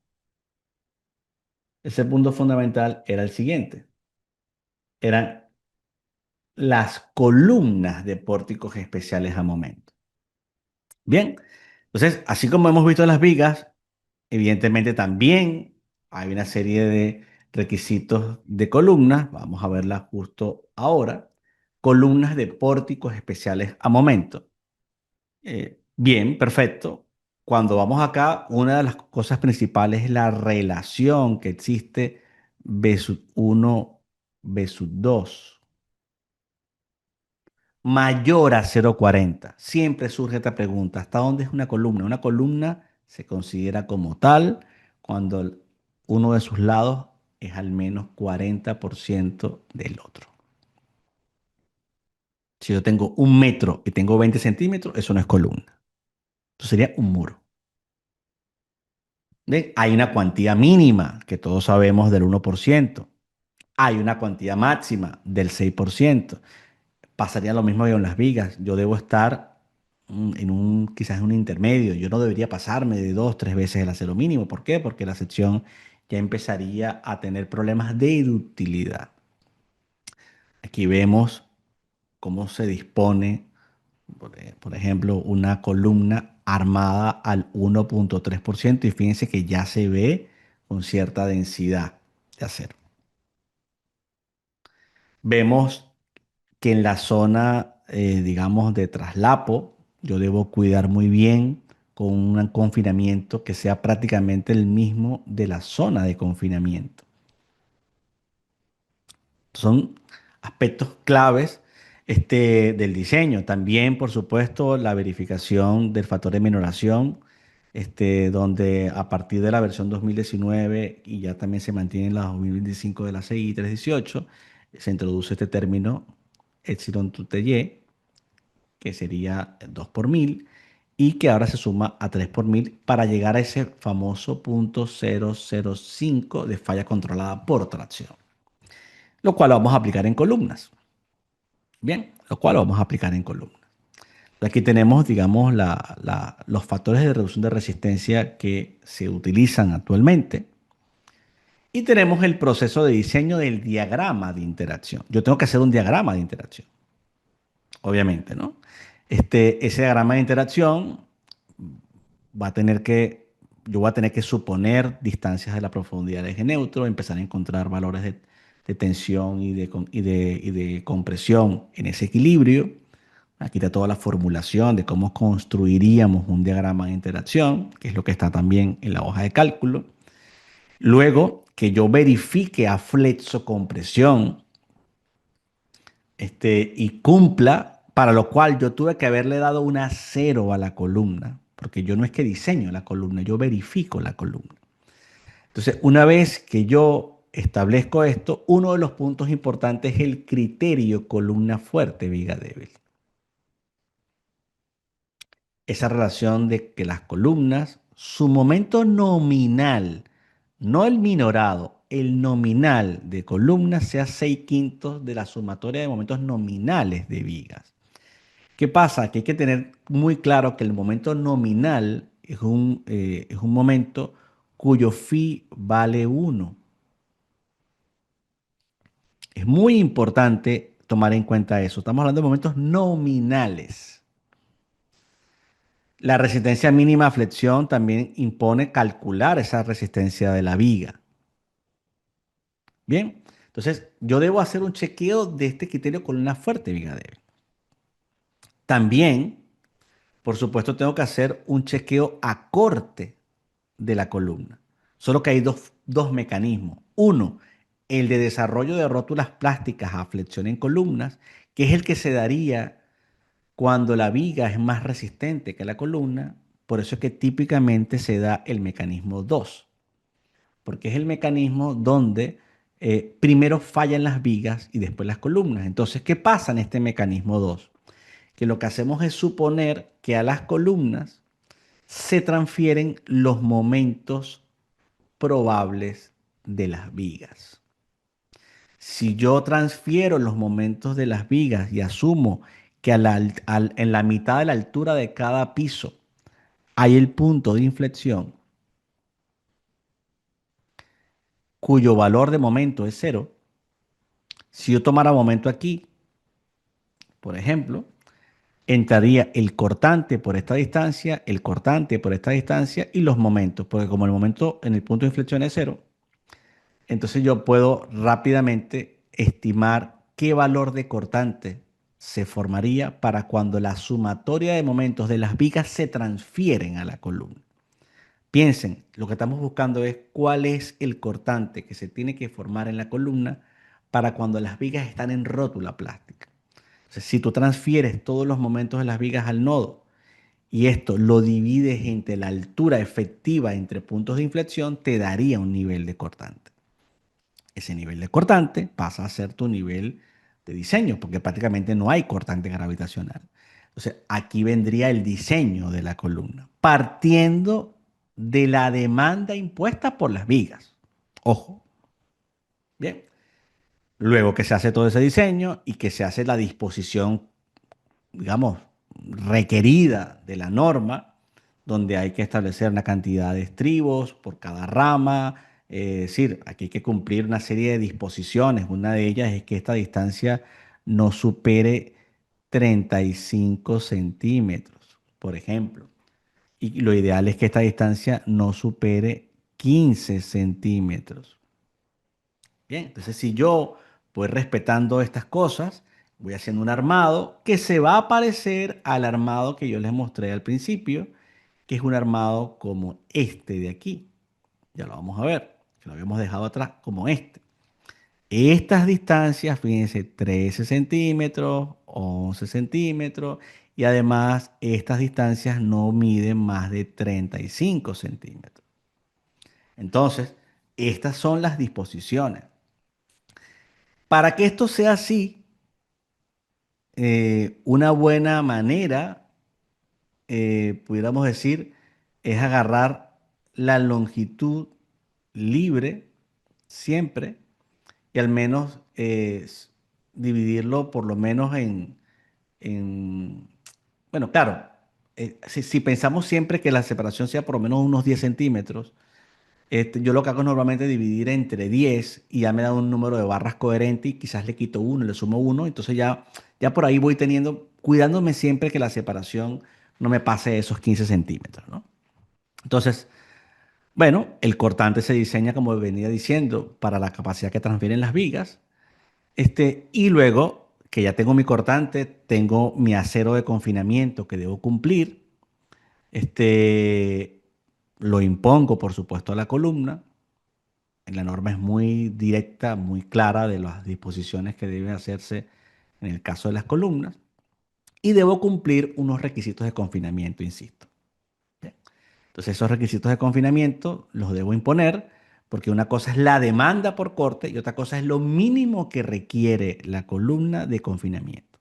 Ese punto fundamental era el siguiente. Eran las columnas de pórticos especiales a momento. Bien, entonces, así como hemos visto las vigas, evidentemente también hay una serie de requisitos de columnas. Vamos a verlas justo ahora. Columnas de pórticos especiales a momento. Bien, perfecto. Cuando vamos acá, una de las cosas principales es la relación que existe B sub 1, B sub 2 mayor a 0,40. Siempre surge esta pregunta, ¿hasta dónde es una columna? Una columna se considera como tal cuando uno de sus lados es al menos 40% del otro. Si yo tengo 1 metro y tengo 20 centímetros, eso no es columna. Eso sería un muro. ¿Ven? Hay una cuantía mínima que todos sabemos del 1%. Hay una cuantía máxima del 6%. Pasaría lo mismo que con las vigas. Yo debo estar quizás en un intermedio. Yo no debería pasarme de dos, tres veces el acero mínimo. ¿Por qué? Porque la sección ya empezaría a tener problemas de ductilidad. Aquí vemos cómo se dispone, por ejemplo, una columna armada al 1,3% y fíjense que ya se ve con cierta densidad de acero. Vemos que en la zona, digamos, de traslapo, yo debo cuidar muy bien con un confinamiento que sea prácticamente el mismo de la zona de confinamiento. Son aspectos claves del diseño. También, por supuesto, la verificación del factor de minoración, donde a partir de la versión 2019 y ya también se mantiene en la 2025 de la CI 318, se introduce este término Epsilon y, que sería 2 por mil, y que ahora se suma a 3 por mil para llegar a ese famoso punto 0,005 de falla controlada por tracción, lo cual lo vamos a aplicar en columnas. Bien, lo cual lo vamos a aplicar en columnas. Aquí tenemos, digamos, los factores de reducción de resistencia que se utilizan actualmente. Y tenemos el proceso de diseño del diagrama de interacción. Yo tengo que hacer un diagrama de interacción, obviamente, ¿no? Ese diagrama de interacción va a tener que, yo voy a tener que suponer distancias de la profundidad de eje neutro, empezar a encontrar valores de tensión y de compresión en ese equilibrio. Aquí está toda la formulación de cómo construiríamos un diagrama de interacción, que es lo que está también en la hoja de cálculo. Luego que yo verifique a flexocompresión y cumpla, para lo cual yo tuve que haberle dado una cero a la columna, porque yo no es que diseño la columna, yo verifico la columna. Entonces, una vez que yo establezco esto, uno de los puntos importantes es el criterio columna fuerte, viga débil. Esa relación de que las columnas, su momento nominal, no el minorado, el nominal de columnas sea 6/5 de la sumatoria de momentos nominales de vigas. ¿Qué pasa? Que hay que tener muy claro que el momento nominal es un momento cuyo phi vale 1. Es muy importante tomar en cuenta eso. Estamos hablando de momentos nominales. La resistencia mínima a flexión también impone calcular esa resistencia de la viga. Bien, entonces yo debo hacer un chequeo de este criterio columna fuerte, viga débil. También, por supuesto, tengo que hacer un chequeo a corte de la columna. Solo que hay dos mecanismos. Uno, el de desarrollo de rótulas plásticas a flexión en columnas, que es el que se daría cuando la viga es más resistente que la columna. Por eso es que típicamente se da el mecanismo 2, porque es el mecanismo donde primero fallan las vigas y después las columnas. Entonces, ¿qué pasa en este mecanismo 2? Que lo que hacemos es suponer que a las columnas se transfieren los momentos probables de las vigas. Si yo transfiero los momentos de las vigas y asumo que en la mitad de la altura de cada piso hay el punto de inflexión cuyo valor de momento es cero, si yo tomara momento aquí, por ejemplo, entraría el cortante por esta distancia, el cortante por esta distancia y los momentos, porque como el momento en el punto de inflexión es cero, entonces yo puedo rápidamente estimar qué valor de cortante se formaría para cuando la sumatoria de momentos de las vigas se transfieren a la columna. Piensen, lo que estamos buscando es cuál es el cortante que se tiene que formar en la columna para cuando las vigas están en rótula plástica. Entonces, si tú transfieres todos los momentos de las vigas al nodo y esto lo divides entre la altura efectiva entre puntos de inflexión, te daría un nivel de cortante. Ese nivel de cortante pasa a ser tu nivel de diseño, porque prácticamente no hay cortante gravitacional. Entonces, aquí vendría el diseño de la columna, partiendo de la demanda impuesta por las vigas. Ojo, bien. Luego que se hace todo ese diseño y que se hace la disposición, digamos, requerida de la norma, donde hay que establecer una cantidad de estribos por cada rama, es decir, aquí hay que cumplir una serie de disposiciones. Una de ellas es que esta distancia no supere 35 centímetros, por ejemplo. Y lo ideal es que esta distancia no supere 15 centímetros. Bien, entonces si yo voy respetando estas cosas, voy haciendo un armado que se va a parecer al armado que yo les mostré al principio, que es un armado como este de aquí. Ya lo vamos a ver, que lo habíamos dejado atrás como este. Estas distancias, fíjense, 13 centímetros, 11 centímetros, y además estas distancias no miden más de 35 centímetros. Entonces, estas son las disposiciones. Para que esto sea así, una buena manera, pudiéramos decir, es agarrar la longitud libre siempre y al menos dividirlo por lo menos en- bueno, claro, si pensamos siempre que la separación sea por lo menos unos 10 centímetros, yo lo que hago es normalmente dividir entre 10 y ya me da un número de barras coherente y quizás le quito uno, le sumo uno, entonces ya por ahí voy teniendo, cuidándome siempre que la separación no me pase de esos 15 centímetros, ¿no? Entonces, bueno, el cortante se diseña, como venía diciendo, para la capacidad que transfieren las vigas. Y luego que ya tengo mi cortante, tengo mi acero de confinamiento que debo cumplir. Este, lo impongo, por supuesto, a la columna. La norma es muy directa, muy clara de las disposiciones que deben hacerse en el caso de las columnas. Y debo cumplir unos requisitos de confinamiento, insisto. Bien. Entonces, esos requisitos de confinamiento los debo imponer porque una cosa es la demanda por corte y otra cosa es lo mínimo que requiere la columna de confinamiento.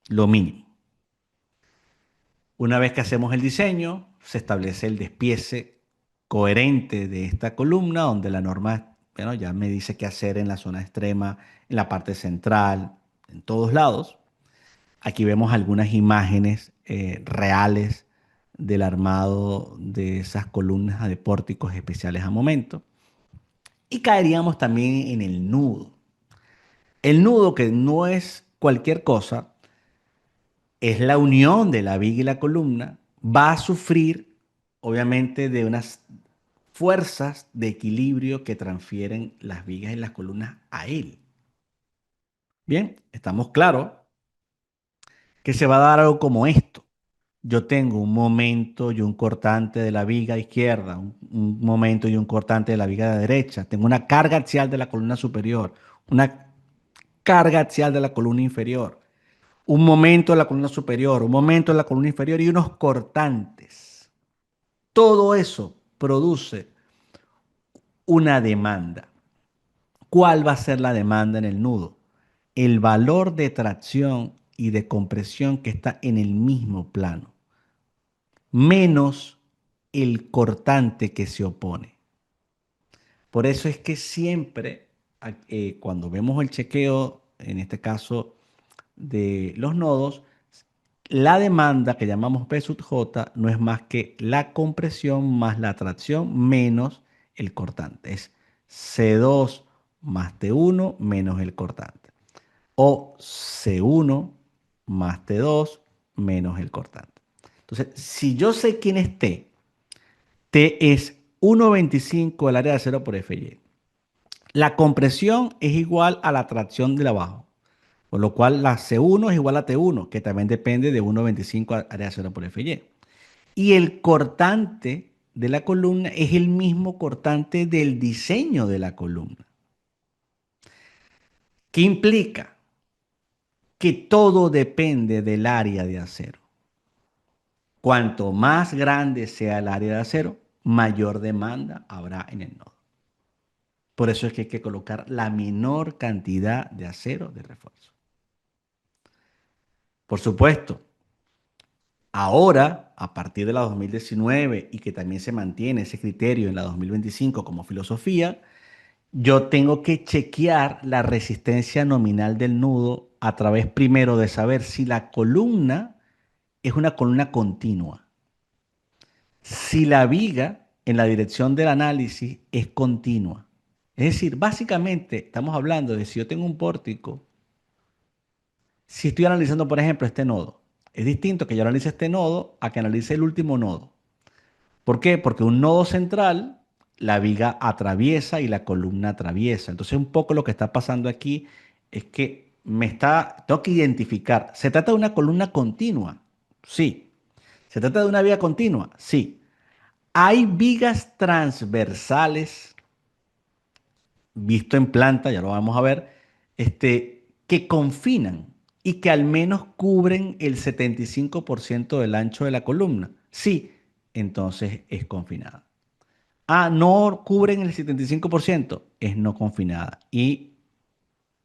Lo mínimo. Una vez que hacemos el diseño, se establece el despiece coherente de esta columna, donde la norma, bueno, ya me dice qué hacer en la zona extrema, en la parte central, en todos lados. Aquí vemos algunas imágenes reales del armado de esas columnas de pórticos especiales a momento. Y caeríamos también en el nudo. El nudo, que no es cualquier cosa, es la unión de la viga y la columna, va a sufrir obviamente de unas fuerzas de equilibrio que transfieren las vigas y las columnas a él. Bien, estamos claros que se va a dar algo como esto. Yo tengo un momento y un cortante de la viga izquierda, un momento y un cortante de la viga de derecha. Tengo una carga axial de la columna superior, una carga axial de la columna inferior, un momento de la columna superior, un momento de la columna inferior y unos cortantes. Todo eso produce una demanda. ¿Cuál va a ser la demanda en el nudo? El valor de tracción y de compresión que está en el mismo plano, menos el cortante que se opone. Por eso es que siempre, cuando vemos el chequeo, en este caso de los nodos, la demanda que llamamos P sub J no es más que la compresión más la tracción menos el cortante. Es C2 más T1 menos el cortante. O C1 más T2 menos el cortante. Entonces, si yo sé quién es T, T es 1,25 el área de acero por FY. La compresión es igual a la tracción de abajo. Por lo cual la C1 es igual a T1, que también depende de 1,25 área de 0 por FY. Y el cortante de la columna es el mismo cortante del diseño de la columna. ¿Qué implica? Que todo depende del área de acero. Cuanto más grande sea el área de acero, mayor demanda habrá en el nodo. Por eso es que hay que colocar la menor cantidad de acero de refuerzo. Por supuesto, ahora, a partir de la 2019 y que también se mantiene ese criterio en la 2025 como filosofía, yo tengo que chequear la resistencia nominal del nudo a través primero de saber si la columna es una columna continua, si la viga en la dirección del análisis es continua. Es decir, básicamente estamos hablando de si yo tengo un pórtico, si estoy analizando, por ejemplo, este nodo, es distinto que yo analice este nodo a que analice el último nodo. ¿Por qué? Porque un nodo central, la viga atraviesa y la columna atraviesa. Entonces, un poco lo que está pasando aquí es que tengo que identificar, ¿se trata de una columna continua? Sí. ¿Se trata de una viga continua? Sí. Hay vigas transversales, visto en planta, ya lo vamos a ver, que confinan y que al menos cubren el 75% del ancho de la columna. Sí, entonces es confinada. Ah, no cubren el 75%, es no confinada y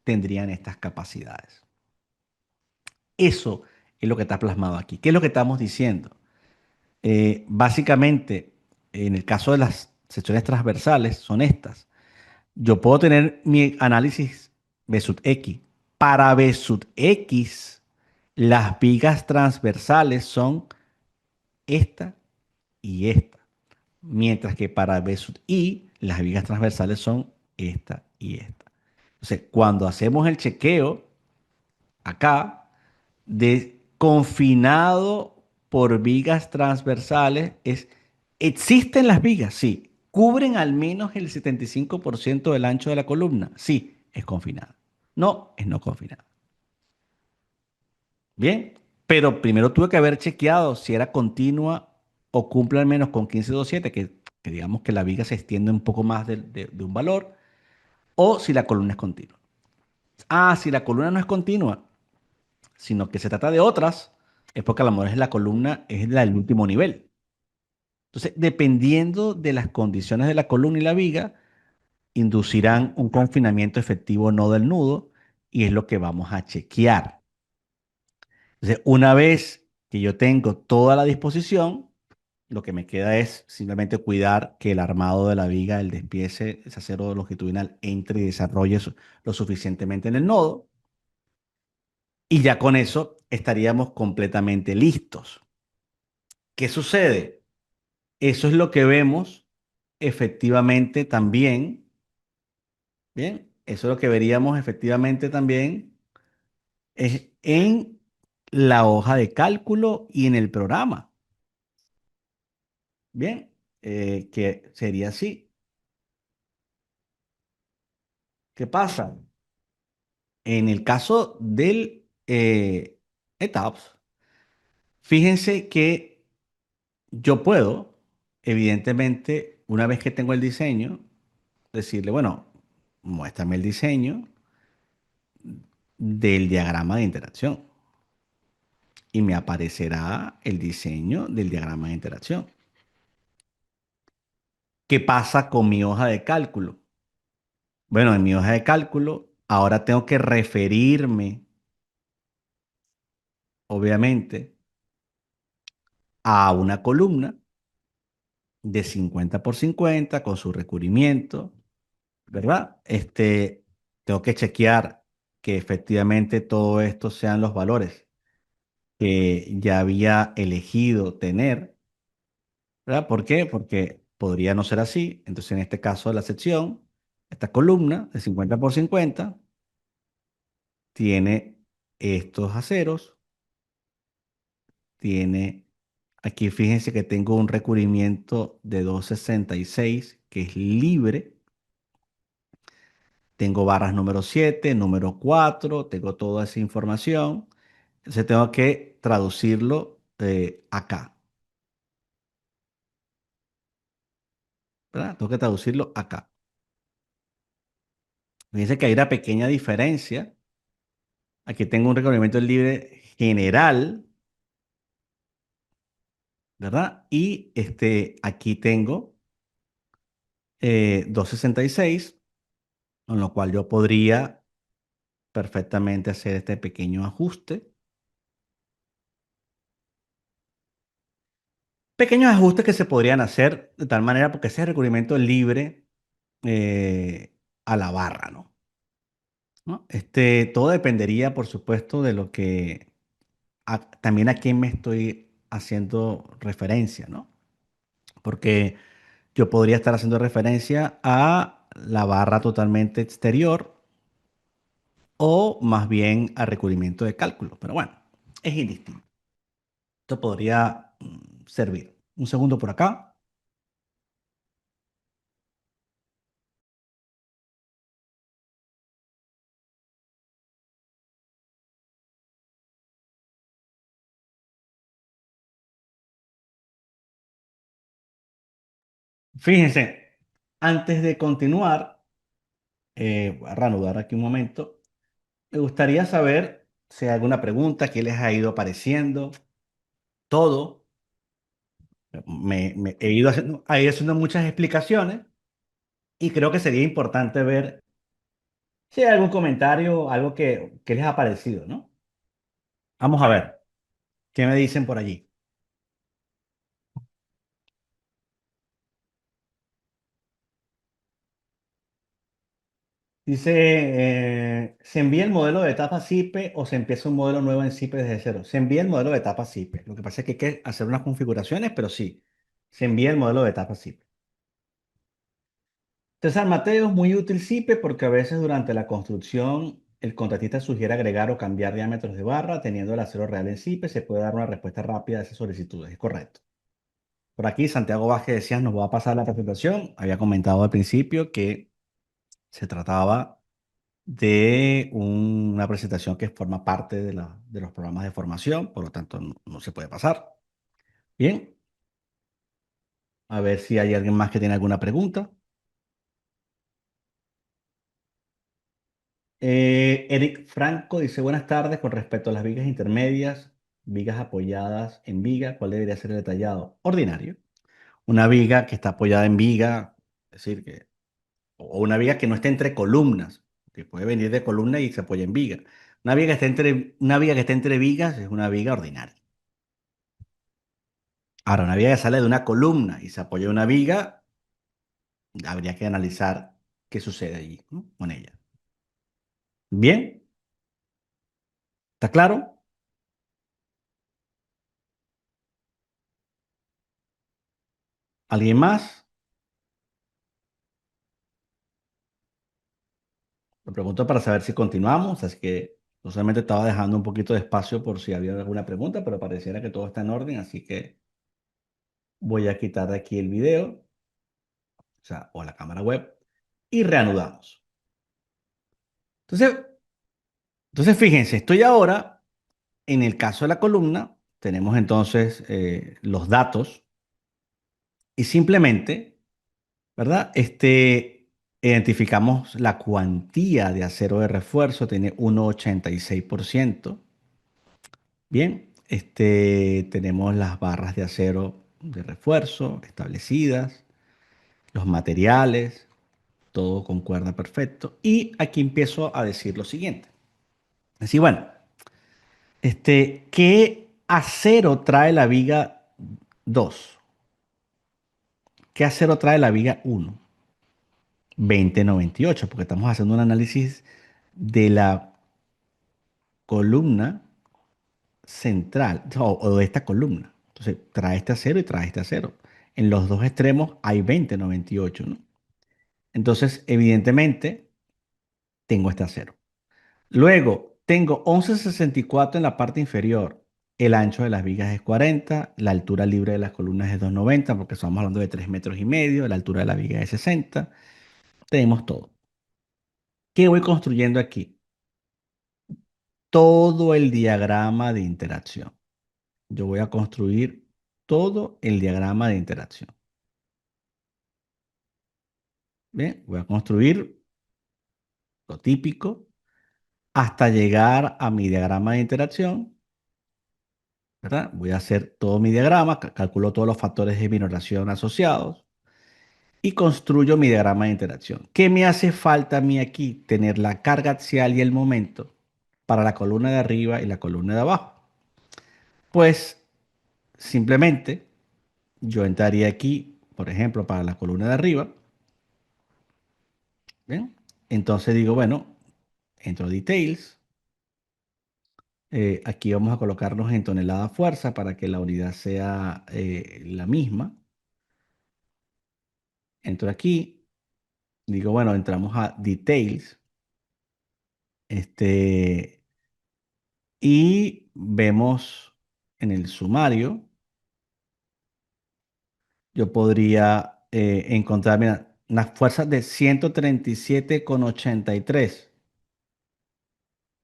tendrían estas capacidades. Eso es lo que está plasmado aquí. ¿Qué es lo que estamos diciendo? Básicamente, en el caso de las secciones transversales, son estas. Yo puedo tener mi análisis B sub X. Para B sub X, las vigas transversales son esta y esta. Mientras que para B sub I, las vigas transversales son esta y esta. Entonces, cuando hacemos el chequeo acá de confinado por vigas transversales, ¿existen las vigas? Sí. ¿Cubren al menos el 75% del ancho de la columna? Sí, es confinada. No, es no confinada. Bien, pero primero tuve que haber chequeado si era continua o cumple al menos con 15.27, que digamos que la viga se extiende un poco más de un valor, o si la columna es continua. Ah, si la columna no es continua, sino que se trata de otras, es porque a lo mejor es la columna es la del último nivel. Entonces, dependiendo de las condiciones de la columna y la viga, inducirán un confinamiento efectivo o no del nudo, y es lo que vamos a chequear. Entonces, una vez que yo tengo toda la disposición, lo que me queda es simplemente cuidar que el armado de la viga, el despiece, ese acero longitudinal, entre y desarrolle lo suficientemente en el nodo. Y ya con eso estaríamos completamente listos. ¿Qué sucede? Eso es lo que vemos efectivamente también. Bien, eso es lo que veríamos efectivamente también es en la hoja de cálculo y en el programa. Bien, que sería así. ¿Qué pasa? En el caso del ETAPS, fíjense que yo puedo, evidentemente, una vez que tengo el diseño, decirle, bueno, muéstrame el diseño del diagrama de interacción y me aparecerá el diseño del diagrama de interacción. ¿Qué pasa con mi hoja de cálculo? Bueno, en mi hoja de cálculo ahora tengo que referirme, obviamente, a una columna de 50 por 50 con su recubrimiento, ¿verdad? Tengo que chequear que efectivamente todo esto sean los valores que ya había elegido tener, ¿verdad? ¿Por qué? Porque podría no ser así. Entonces, en este caso, la sección, esta columna de 50 por 50 tiene estos aceros, tiene, aquí fíjense que tengo un recubrimiento de 266 que es libre. Tengo barras número 7, número 4, tengo toda esa información. Entonces tengo que traducirlo acá, ¿verdad? Tengo que traducirlo acá. Fíjense que hay una pequeña diferencia. Aquí tengo un recubrimiento libre general, ¿verdad? Y aquí tengo 266, con lo cual yo podría perfectamente hacer este pequeño ajuste. Pequeños ajustes que se podrían hacer de tal manera porque ese recubrimiento libre a la barra, ¿no? ¿No? Todo dependería, por supuesto, de lo que, también a quién me estoy haciendo referencia, ¿no? Porque yo podría estar haciendo referencia a la barra totalmente exterior o más bien a recubrimiento de cálculo. Pero bueno, es indistinto. Esto podría servir. Un segundo por acá. Fíjense, antes de continuar, voy a reanudar aquí un momento. Me gustaría saber si hay alguna pregunta que les ha ido apareciendo. Todo. He ido haciendo muchas explicaciones y creo que sería importante ver si hay algún comentario, algo que les ha parecido, ¿no? Vamos a ver, ¿qué me dicen por allí? Dice, ¿se envía el modelo de etapa SIPE o se empieza un modelo nuevo en SIPE desde cero? Se envía el modelo de etapa SIPE. Lo que pasa es que hay que hacer unas configuraciones, pero sí, se envía el modelo de etapa SIPE. César Mateo es muy útil SIPE porque a veces durante la construcción el contratista sugiere agregar o cambiar diámetros de barra. Teniendo el acero real en SIPE se puede dar una respuesta rápida a esas solicitudes. Es correcto. Por aquí Santiago Vázquez decía, nos va a pasar la presentación. Había comentado al principio que se trataba de una presentación que forma parte de los programas de formación, por lo tanto no se puede pasar. Bien, a ver si hay alguien más que tiene alguna pregunta. Eric Franco dice, buenas tardes, con respecto a las vigas intermedias, vigas apoyadas en viga, ¿cuál debería ser el detallado? Ordinario. Una viga que está apoyada en viga, es decir, o una viga que no esté entre columnas, que puede venir de columna y se apoya en viga. Una viga que esté entre vigas es una viga ordinaria. Ahora, una viga que sale de una columna y se apoya en una viga, habría que analizar qué sucede allí, ¿no? Con ella. Bien, ¿está claro? ¿Alguien más? Lo pregunto para saber si continuamos, así que no solamente estaba dejando un poquito de espacio por si había alguna pregunta, pero pareciera que todo está en orden, así que voy a quitar de aquí el video, o sea, o la cámara web, y reanudamos. Entonces, fíjense, estoy ahora en el caso de la columna, tenemos entonces los datos y simplemente, ¿verdad? Identificamos la cuantía de acero de refuerzo, tiene 1,86%. Bien, tenemos las barras de acero de refuerzo establecidas, los materiales, todo concuerda perfecto. Y aquí empiezo a decir lo siguiente. Así, bueno, ¿qué acero trae la viga 2? ¿Qué acero trae la viga 1? 2098, porque estamos haciendo un análisis de la columna central o de esta columna. Entonces, trae este acero y trae este acero. En los dos extremos hay 2098, ¿no? Entonces, evidentemente, tengo este acero. Luego, tengo 11,64 en la parte inferior. El ancho de las vigas es 40, la altura libre de las columnas es 2,90, porque estamos hablando de 3,5 metros, la altura de la viga es 60. Tenemos todo. ¿Qué voy construyendo aquí? Todo el diagrama de interacción. Yo voy a construir todo el diagrama de interacción. Bien, voy a construir lo típico hasta llegar a mi diagrama de interacción, ¿verdad? Voy a hacer todo mi diagrama, calculo todos los factores de minoración asociados y construyo mi diagrama de interacción. ¿Qué me hace falta a mí aquí? Tener la carga axial y el momento para la columna de arriba y la columna de abajo. Pues simplemente yo entraría aquí, por ejemplo, para la columna de arriba, ¿bien? Entonces digo, bueno, entro a Details. Aquí vamos a colocarnos en tonelada fuerza para que la unidad sea la misma. Entro aquí, digo, bueno, entramos a Details, y vemos en el sumario, yo podría encontrar, mira, unas fuerzas de 137,83.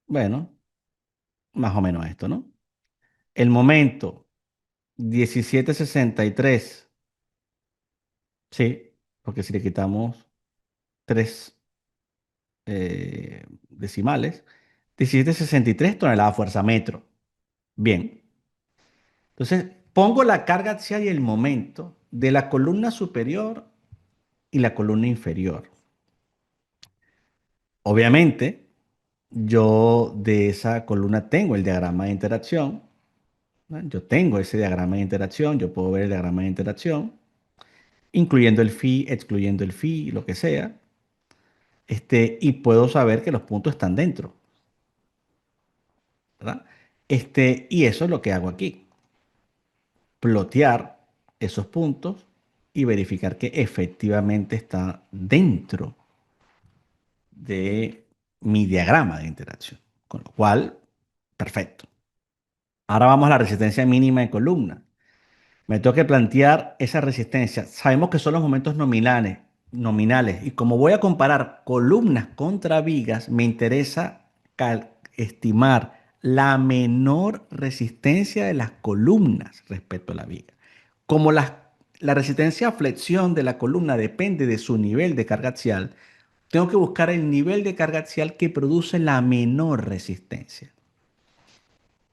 Bueno, más o menos esto, ¿no? El momento, 17,63. Sí, porque si le quitamos tres decimales, 17,63 toneladas fuerza metro. Bien. Entonces, pongo la carga axial y el momento de la columna superior y la columna inferior. Obviamente, yo de esa columna tengo el diagrama de interacción, ¿no? Yo tengo ese diagrama de interacción, yo puedo ver el diagrama de interacción, incluyendo el phi, excluyendo el phi, lo que sea, y puedo saber que los puntos están dentro, ¿verdad? Y eso es lo que hago aquí, plotear esos puntos y verificar que efectivamente está dentro de mi diagrama de interacción. Con lo cual, perfecto. Ahora vamos a la resistencia mínima de columna. Me tengo que plantear esa resistencia. Sabemos que son los momentos nominales. Y como voy a comparar columnas contra vigas, me interesa estimar la menor resistencia de las columnas respecto a la viga. Como la resistencia a flexión de la columna depende de su nivel de carga axial, tengo que buscar el nivel de carga axial que produce la menor resistencia.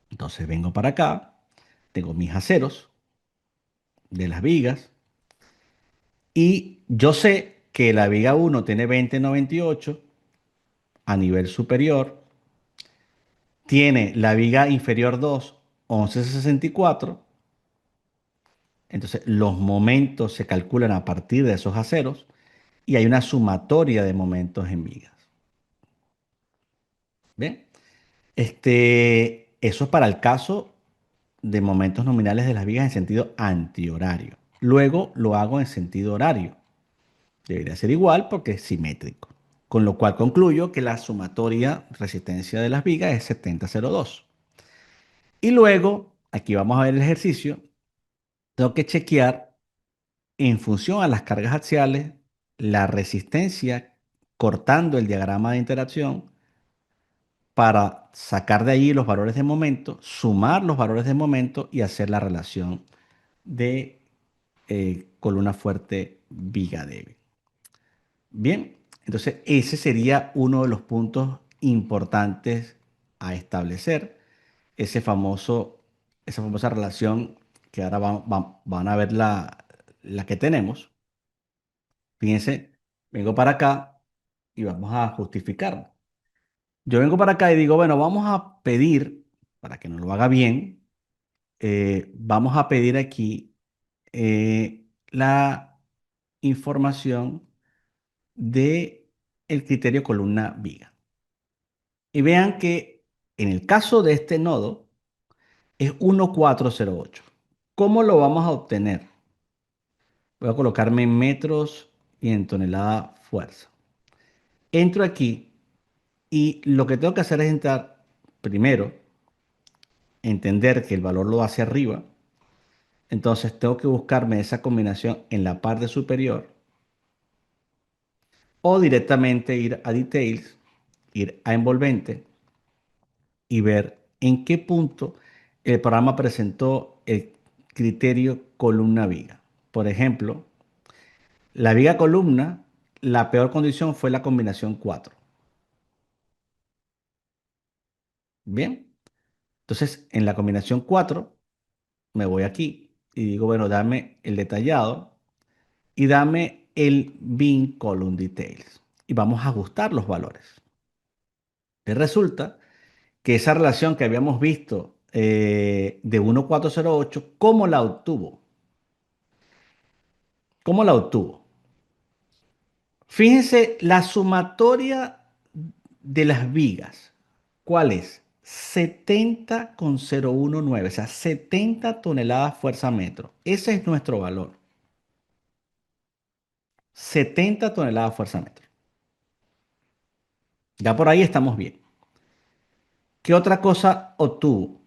Entonces vengo para acá, tengo mis aceros de las vigas y yo sé que la viga 1 tiene 20,98 a nivel superior, tiene la viga inferior 2 11,64. Entonces los momentos se calculan a partir de esos aceros y hay una sumatoria de momentos en vigas. ¿Bien? Eso es para el caso de momentos nominales de las vigas en sentido antihorario. Luego lo hago en sentido horario. Debería ser igual porque es simétrico. Con lo cual concluyo que la sumatoria resistencia de las vigas es 70,02. Y luego, aquí vamos a ver el ejercicio, tengo que chequear en función a las cargas axiales la resistencia cortando el diagrama de interacción para sacar de allí los valores de momento, sumar los valores de momento y hacer la relación de columna fuerte, viga débil. Bien, entonces ese sería uno de los puntos importantes a establecer, esa famosa relación que ahora van a ver la que tenemos. Fíjense, vengo para acá y vamos a justificarlo. Yo vengo para acá y digo, bueno, vamos a pedir, para que nos lo haga bien, vamos a pedir aquí la información de el criterio columna viga. Y vean que en el caso de este nodo es 1408. ¿Cómo lo vamos a obtener? Voy a colocarme en metros y en tonelada fuerza. Entro aquí y lo que tengo que hacer es entrar primero, entender que el valor lo hace arriba. Entonces tengo que buscarme esa combinación en la parte superior o directamente ir a Details, ir a Envolvente y ver en qué punto el programa presentó el criterio columna viga. Por ejemplo, la viga columna, la peor condición fue la combinación 4. Bien, entonces en la combinación 4 me voy aquí y digo, bueno, dame el detallado y dame el bin column details. Y vamos a ajustar los valores. Y resulta que esa relación que habíamos visto de 1408, ¿cómo la obtuvo? ¿Cómo la obtuvo? Fíjense la sumatoria de las vigas. ¿Cuál es? 70,019, o sea, 70 toneladas fuerza metro. Ese es nuestro valor. 70 toneladas fuerza metro. Ya por ahí estamos bien. ¿Qué otra cosa obtuvo?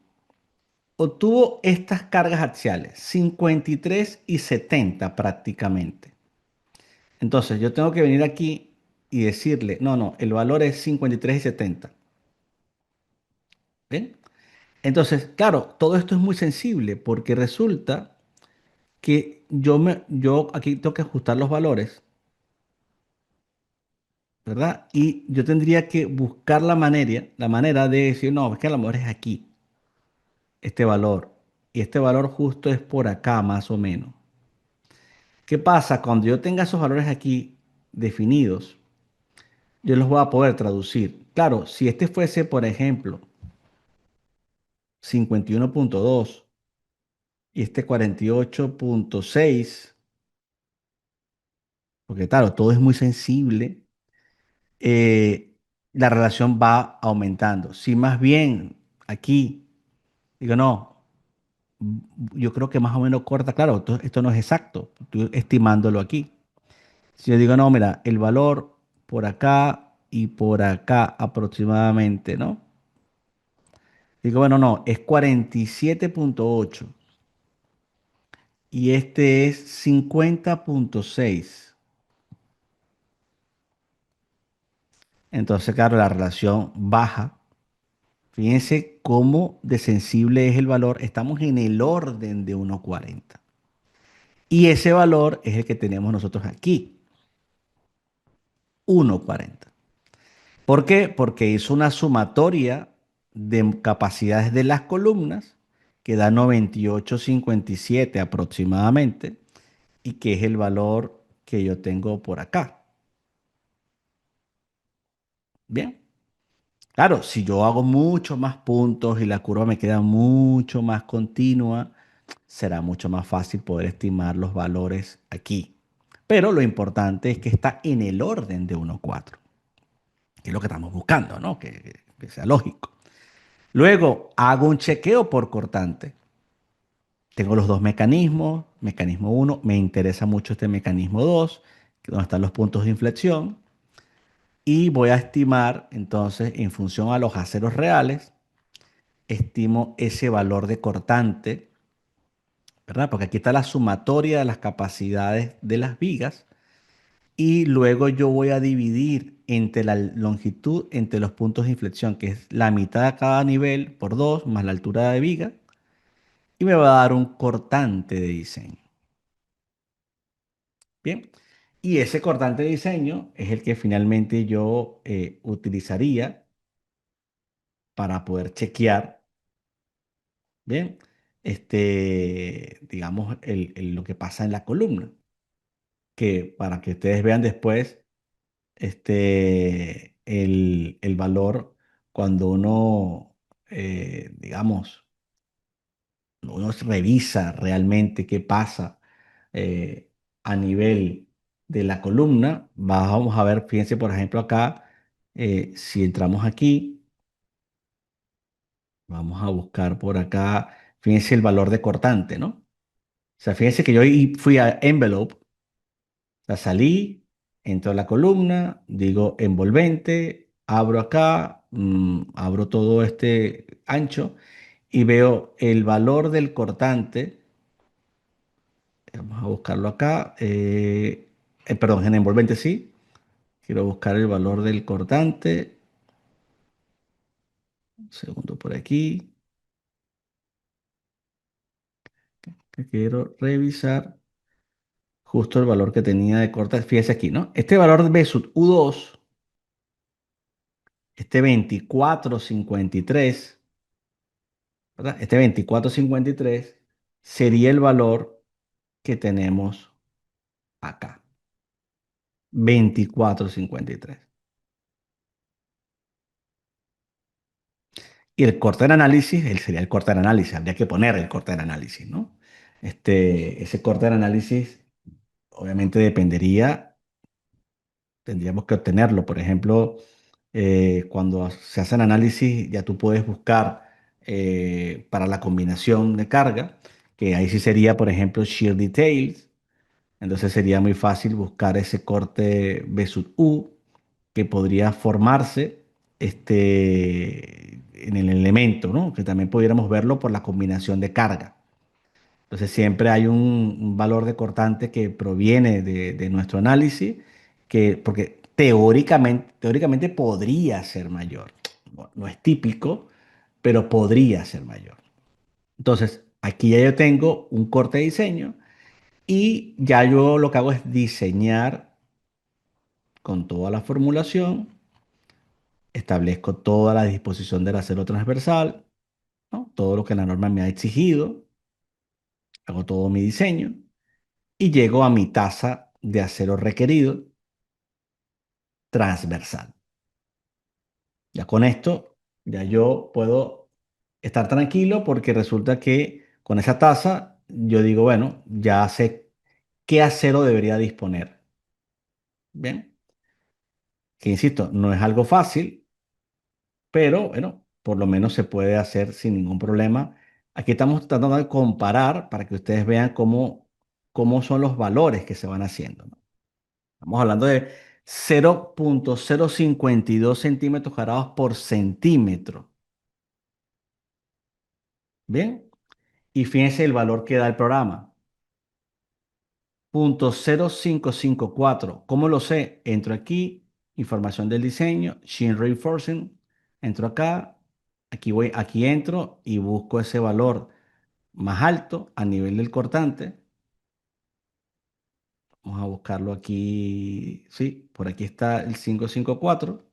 Obtuvo estas cargas axiales, 53 y 70 prácticamente. Entonces yo tengo que venir aquí y decirle, no, no, el valor es 53 y 70. ¿Ven? Entonces, claro, todo esto es muy sensible porque resulta que yo aquí tengo que ajustar los valores, ¿verdad? Y yo tendría que buscar la manera de decir, no, es que a lo mejor es aquí, este valor. Y este valor justo es por acá, más o menos. ¿Qué pasa? Cuando yo tenga esos valores aquí definidos, yo los voy a poder traducir. Claro, si este fuese, por ejemplo, 51,2 y este 48,6, porque claro, todo es muy sensible, eh, la relación va aumentando. Si más bien aquí digo, no, yo creo que más o menos corta, claro, esto no es exacto, estoy estimándolo aquí. Si yo digo, no, mira, el valor por acá y por acá aproximadamente, ¿no? Digo, bueno, no, es 47,8 y este es 50,6. Entonces, claro, la relación baja. Fíjense cómo de sensible es el valor. Estamos en el orden de 1,40. Y ese valor es el que tenemos nosotros aquí, 1,40. ¿Por qué? Porque es una sumatoria de capacidades de las columnas que da 98,57 aproximadamente y que es el valor que yo tengo por acá. Bien. Claro, si yo hago mucho más puntos y la curva me queda mucho más continua, será mucho más fácil poder estimar los valores aquí. Pero lo importante es que está en el orden de 1,4, que es lo que estamos buscando, ¿no? Que sea lógico. Luego hago un chequeo por cortante. Tengo los dos mecanismos. Mecanismo uno, me interesa mucho este mecanismo 2, donde están los puntos de inflexión. Y voy a estimar, entonces, en función a los aceros reales, estimo ese valor de cortante, ¿verdad? Porque aquí está la sumatoria de las capacidades de las vigas. Y luego yo voy a dividir entre la longitud, entre los puntos de inflexión, que es la mitad de cada nivel por 2 más la altura de viga, y me va a dar un cortante de diseño. Bien, y ese cortante de diseño es el que finalmente yo utilizaría para poder chequear, bien, digamos, lo que pasa en la columna, que para que ustedes vean después el valor cuando uno, digamos, uno revisa realmente qué pasa eh, a nivel de la columna. Vamos a ver, fíjense por ejemplo acá, si entramos aquí, vamos a buscar por acá, fíjense el valor de cortante, ¿no? O sea, fíjense que yo ahí fui a envelope, o sea, salí, entro a la columna, digo envolvente, abro acá, abro todo este ancho y veo el valor del cortante. Vamos a buscarlo acá. Perdón, en envolvente sí. Quiero buscar el valor del cortante. Un segundo por aquí. Que quiero revisar justo el valor que tenía de cortante. Fíjese aquí, ¿no? Este valor de sub U2, este 24,53, ¿verdad? Este 24,53 sería el valor que tenemos acá. 24,53. Y el corte de análisis, él sería el corte de análisis, habría que poner el corte de análisis, ¿no? Ese corte de análisis obviamente dependería, tendríamos que obtenerlo. Por ejemplo, cuando se hacen análisis, ya tú puedes buscar para la combinación de carga, que ahí sí sería, por ejemplo, shear details. Entonces sería muy fácil buscar ese corte B sub U que podría formarse en el elemento, ¿no? Que también pudiéramos verlo por la combinación de carga. Entonces siempre hay un valor de cortante que proviene de nuestro análisis, porque teóricamente podría ser mayor. No, no es típico, pero podría ser mayor. Entonces, aquí ya yo tengo un corte de diseño y ya yo lo que hago es diseñar con toda la formulación, establezco toda la disposición del acero transversal, ¿no? Todo lo que la norma me ha exigido, hago todo mi diseño y llego a mi tasa de acero requerido transversal. Ya con esto, ya yo puedo estar tranquilo porque resulta que con esa tasa yo digo, bueno, ya sé qué acero debería disponer. Bien, que insisto, no es algo fácil, pero bueno, por lo menos se puede hacer sin ningún problema. Aquí estamos tratando de comparar para que ustedes vean cómo son los valores que se van haciendo, ¿no? Estamos hablando de 0,052 centímetros cuadrados por centímetro. Bien, y fíjense el valor que da el programa. 0,0554. ¿Cómo lo sé? Entro aquí, información del diseño, Sheen Reinforcing. Entro acá, aquí entro y busco ese valor más alto a nivel del cortante. Vamos a buscarlo aquí. Sí, por aquí está el 554.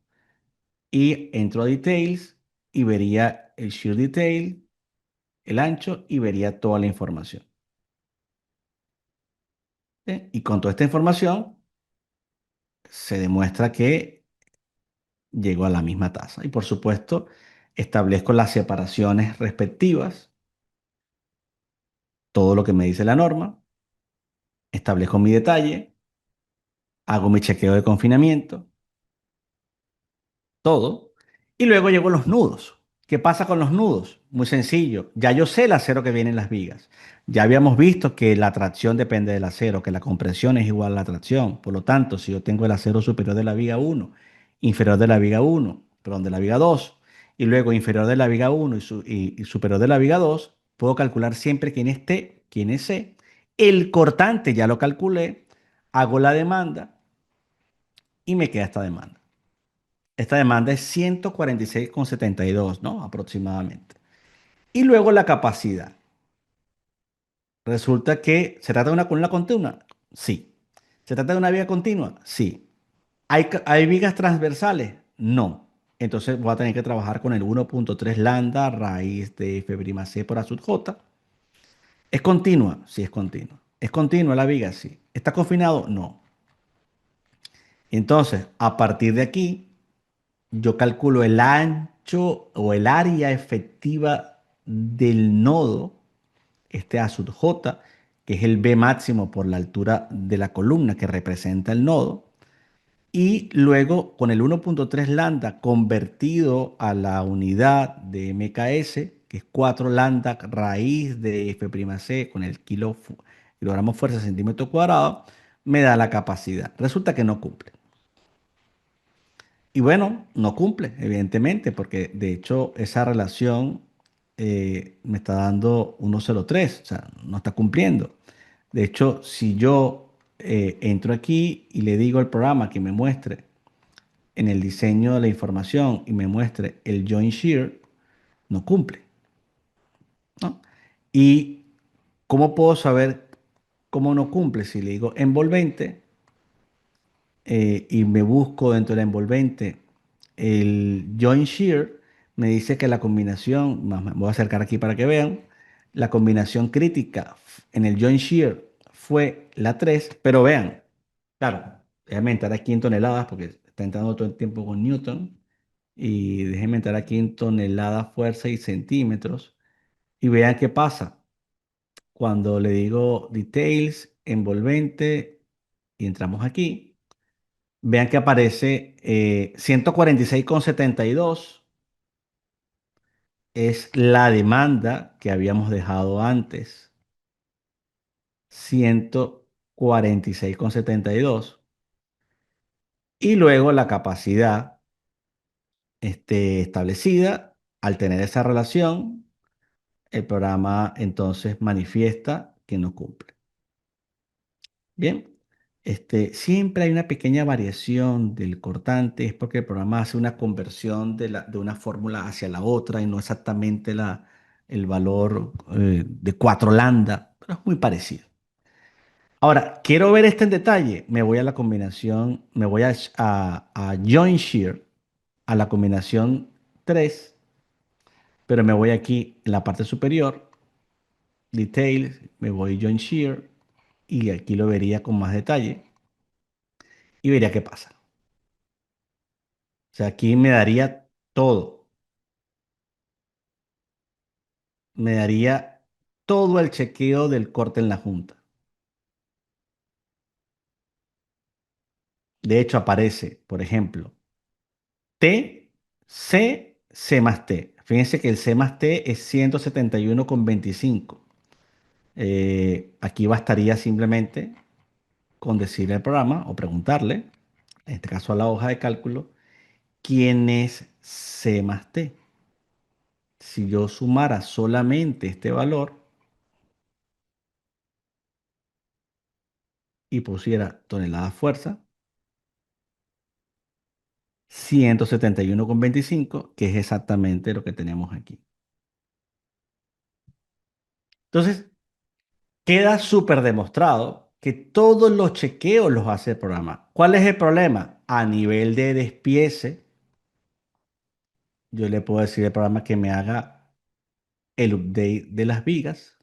Y entro a Details y vería el Shear Detail, el ancho y vería toda la información. ¿Sí? Y con toda esta información se demuestra que llegó a la misma tasa. Y por supuesto, establezco las separaciones respectivas, todo lo que me dice la norma, establezco mi detalle, hago mi chequeo de confinamiento, todo. Y luego llego a los nudos. ¿Qué pasa con los nudos? Muy sencillo. Ya yo sé el acero que viene en las vigas. Ya habíamos visto que la tracción depende del acero, que la compresión es igual a la tracción. Por lo tanto, si yo tengo el acero superior de la viga uno, inferior de la viga uno, perdón, de la viga 2, y luego inferior de la viga uno y superior de la viga 2, puedo calcular siempre quién es T, quién es C. El cortante ya lo calculé, hago la demanda y me queda esta demanda. Esta demanda es 146,72, ¿no? Aproximadamente. Y luego la capacidad. Resulta que se trata de una columna continua. Sí. ¿Se trata de una viga continua? Sí. ¿Hay vigas transversales? No. Entonces voy a tener que trabajar con el 1,3 lambda raíz de F' C por A sub J. ¿Es continua? Sí, es continua. ¿Es continua la viga? Sí. ¿Está confinado? No. Entonces, a partir de aquí, yo calculo el ancho o el área efectiva del nodo, este A sub J, que es el B máximo por la altura de la columna que representa el nodo, y luego con el 1,3 lambda convertido a la unidad de MKS, que es 4 lambda raíz de F'C con el kilogramo fuerza centímetro cuadrado, me da la capacidad. Resulta que no cumple. Y bueno, no cumple, evidentemente, porque de hecho esa relación me está dando 1,03, o sea, no está cumpliendo. De hecho, si yo entro aquí y le digo al programa que me muestre en el diseño de la información y me muestre el joint shear, no cumple, ¿no? ¿Y cómo puedo saber cómo no cumple? Si le digo envolvente, y me busco dentro de la envolvente el joint shear, me dice que la combinación, me voy a acercar aquí para que vean, la combinación crítica en el joint shear fue la 3, pero vean, claro, déjenme entrar aquí en toneladas porque está entrando todo el tiempo con Newton y déjenme entrar aquí en toneladas, fuerza y centímetros y vean qué pasa cuando le digo details, envolvente y entramos aquí. vean que aparece 146,72 es la demanda que habíamos dejado antes. 146,72 y luego la capacidad establecida. Al tener esa relación, el programa entonces manifiesta que no cumple. Bien, siempre hay una pequeña variación del cortante, es porque el programa hace una conversión de una fórmula hacia la otra y no exactamente el valor de 4 lambda, pero es muy parecido. Ahora, quiero ver este en detalle. Me voy a la combinación, me voy a Join Shear, a la combinación 3, pero me voy aquí en la parte superior, Details, me voy Join Shear y aquí lo vería con más detalle y vería qué pasa. O sea, aquí me daría todo, me daría todo el chequeo del corte en la junta. De hecho, aparece, por ejemplo, T, C, C más T. Fíjense que el C más T es 171,25. Aquí bastaría simplemente con decirle al programa o preguntarle, en este caso a la hoja de cálculo, quién es C más T. Si yo sumara solamente este valor y pusiera tonelada fuerza, 171,25, que es exactamente lo que tenemos aquí. Entonces, queda súper demostrado que todos los chequeos los hace el programa. ¿Cuál es el problema? A nivel de despiece, yo le puedo decir al programa que me haga el update de las vigas,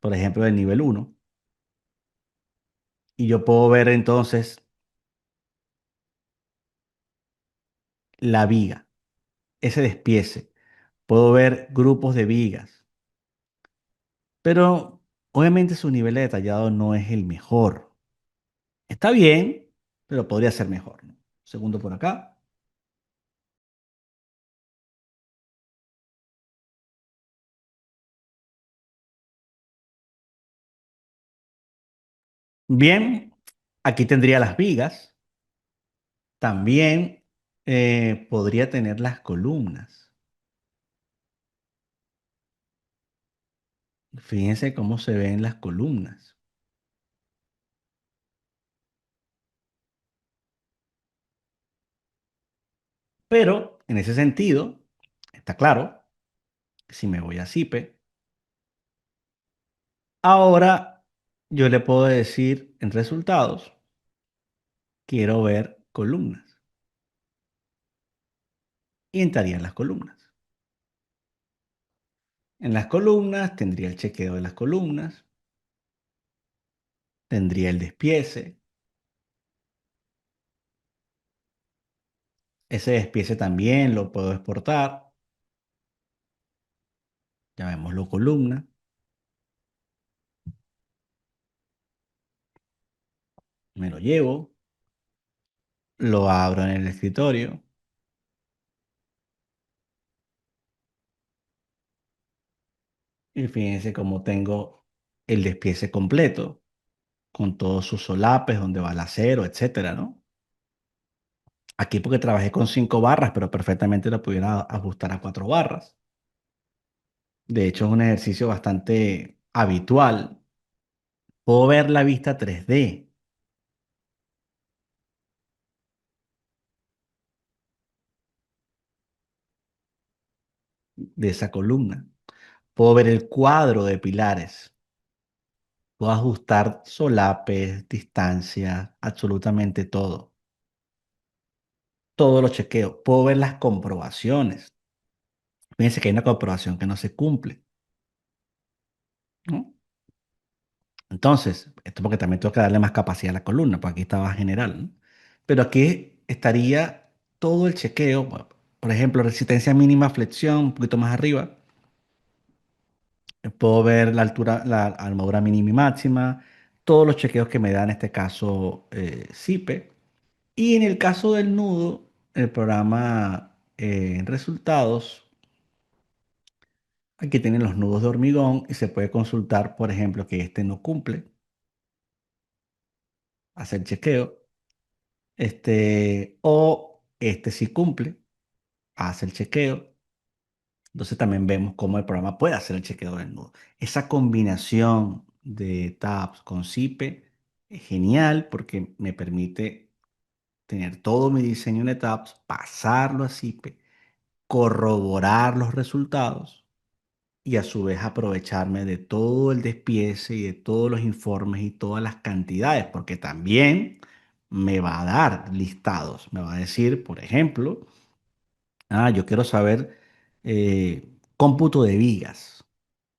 por ejemplo, del nivel 1, y yo puedo ver entonces la viga, ese despiece. Puedo ver grupos de vigas, pero obviamente su nivel de detallado no es el mejor. Está bien, pero podría ser mejor, ¿no? Segundo por acá. Bien, aquí tendría las vigas. También podría tener las columnas. Fíjense cómo se ven las columnas. Pero en ese sentido, está claro, si me voy a Zipe, ahora yo le puedo decir en resultados, quiero ver columnas. Y entraría en las columnas. En las columnas tendría el chequeo de las columnas, tendría el despiece. Ese despiece también lo puedo exportar. Llamémoslo columna. Me lo llevo, lo abro en el escritorio y fíjense cómo tengo el despiece completo con todos sus solapes, donde va el acero, etcétera, ¿no? Aquí porque trabajé con 5 barras, pero perfectamente lo pudiera ajustar a 4 barras. De hecho, es un ejercicio bastante habitual. Puedo ver la vista 3D de esa columna. Puedo ver el cuadro de pilares. Puedo ajustar solapes, distancia, absolutamente todo. Todo lo chequeo. Puedo ver las comprobaciones. Fíjense que hay una comprobación que no se cumple, ¿no? Entonces, esto porque también tengo que darle más capacidad a la columna, porque aquí estaba general, ¿no? Pero aquí estaría todo el chequeo. Bueno, por ejemplo, resistencia mínima flexión, un poquito más arriba. Puedo ver la altura, la armadura mínima y máxima, todos los chequeos que me da en este caso SIPE. Y en el caso del nudo, el programa en resultados, aquí tienen los nudos de hormigón y se puede consultar, por ejemplo, que este no cumple, hacer chequeo, o este sí cumple, hace el chequeo. Entonces también vemos cómo el programa puede hacer el chequeo del nudo. Esa combinación de tabs con SIPE es genial porque me permite tener todo mi diseño de tabs, pasarlo a SIPE, corroborar los resultados y a su vez aprovecharme de todo el despiece y de todos los informes y todas las cantidades, porque también me va a dar listados. Me va a decir, por ejemplo, yo quiero saber cómputo de vigas.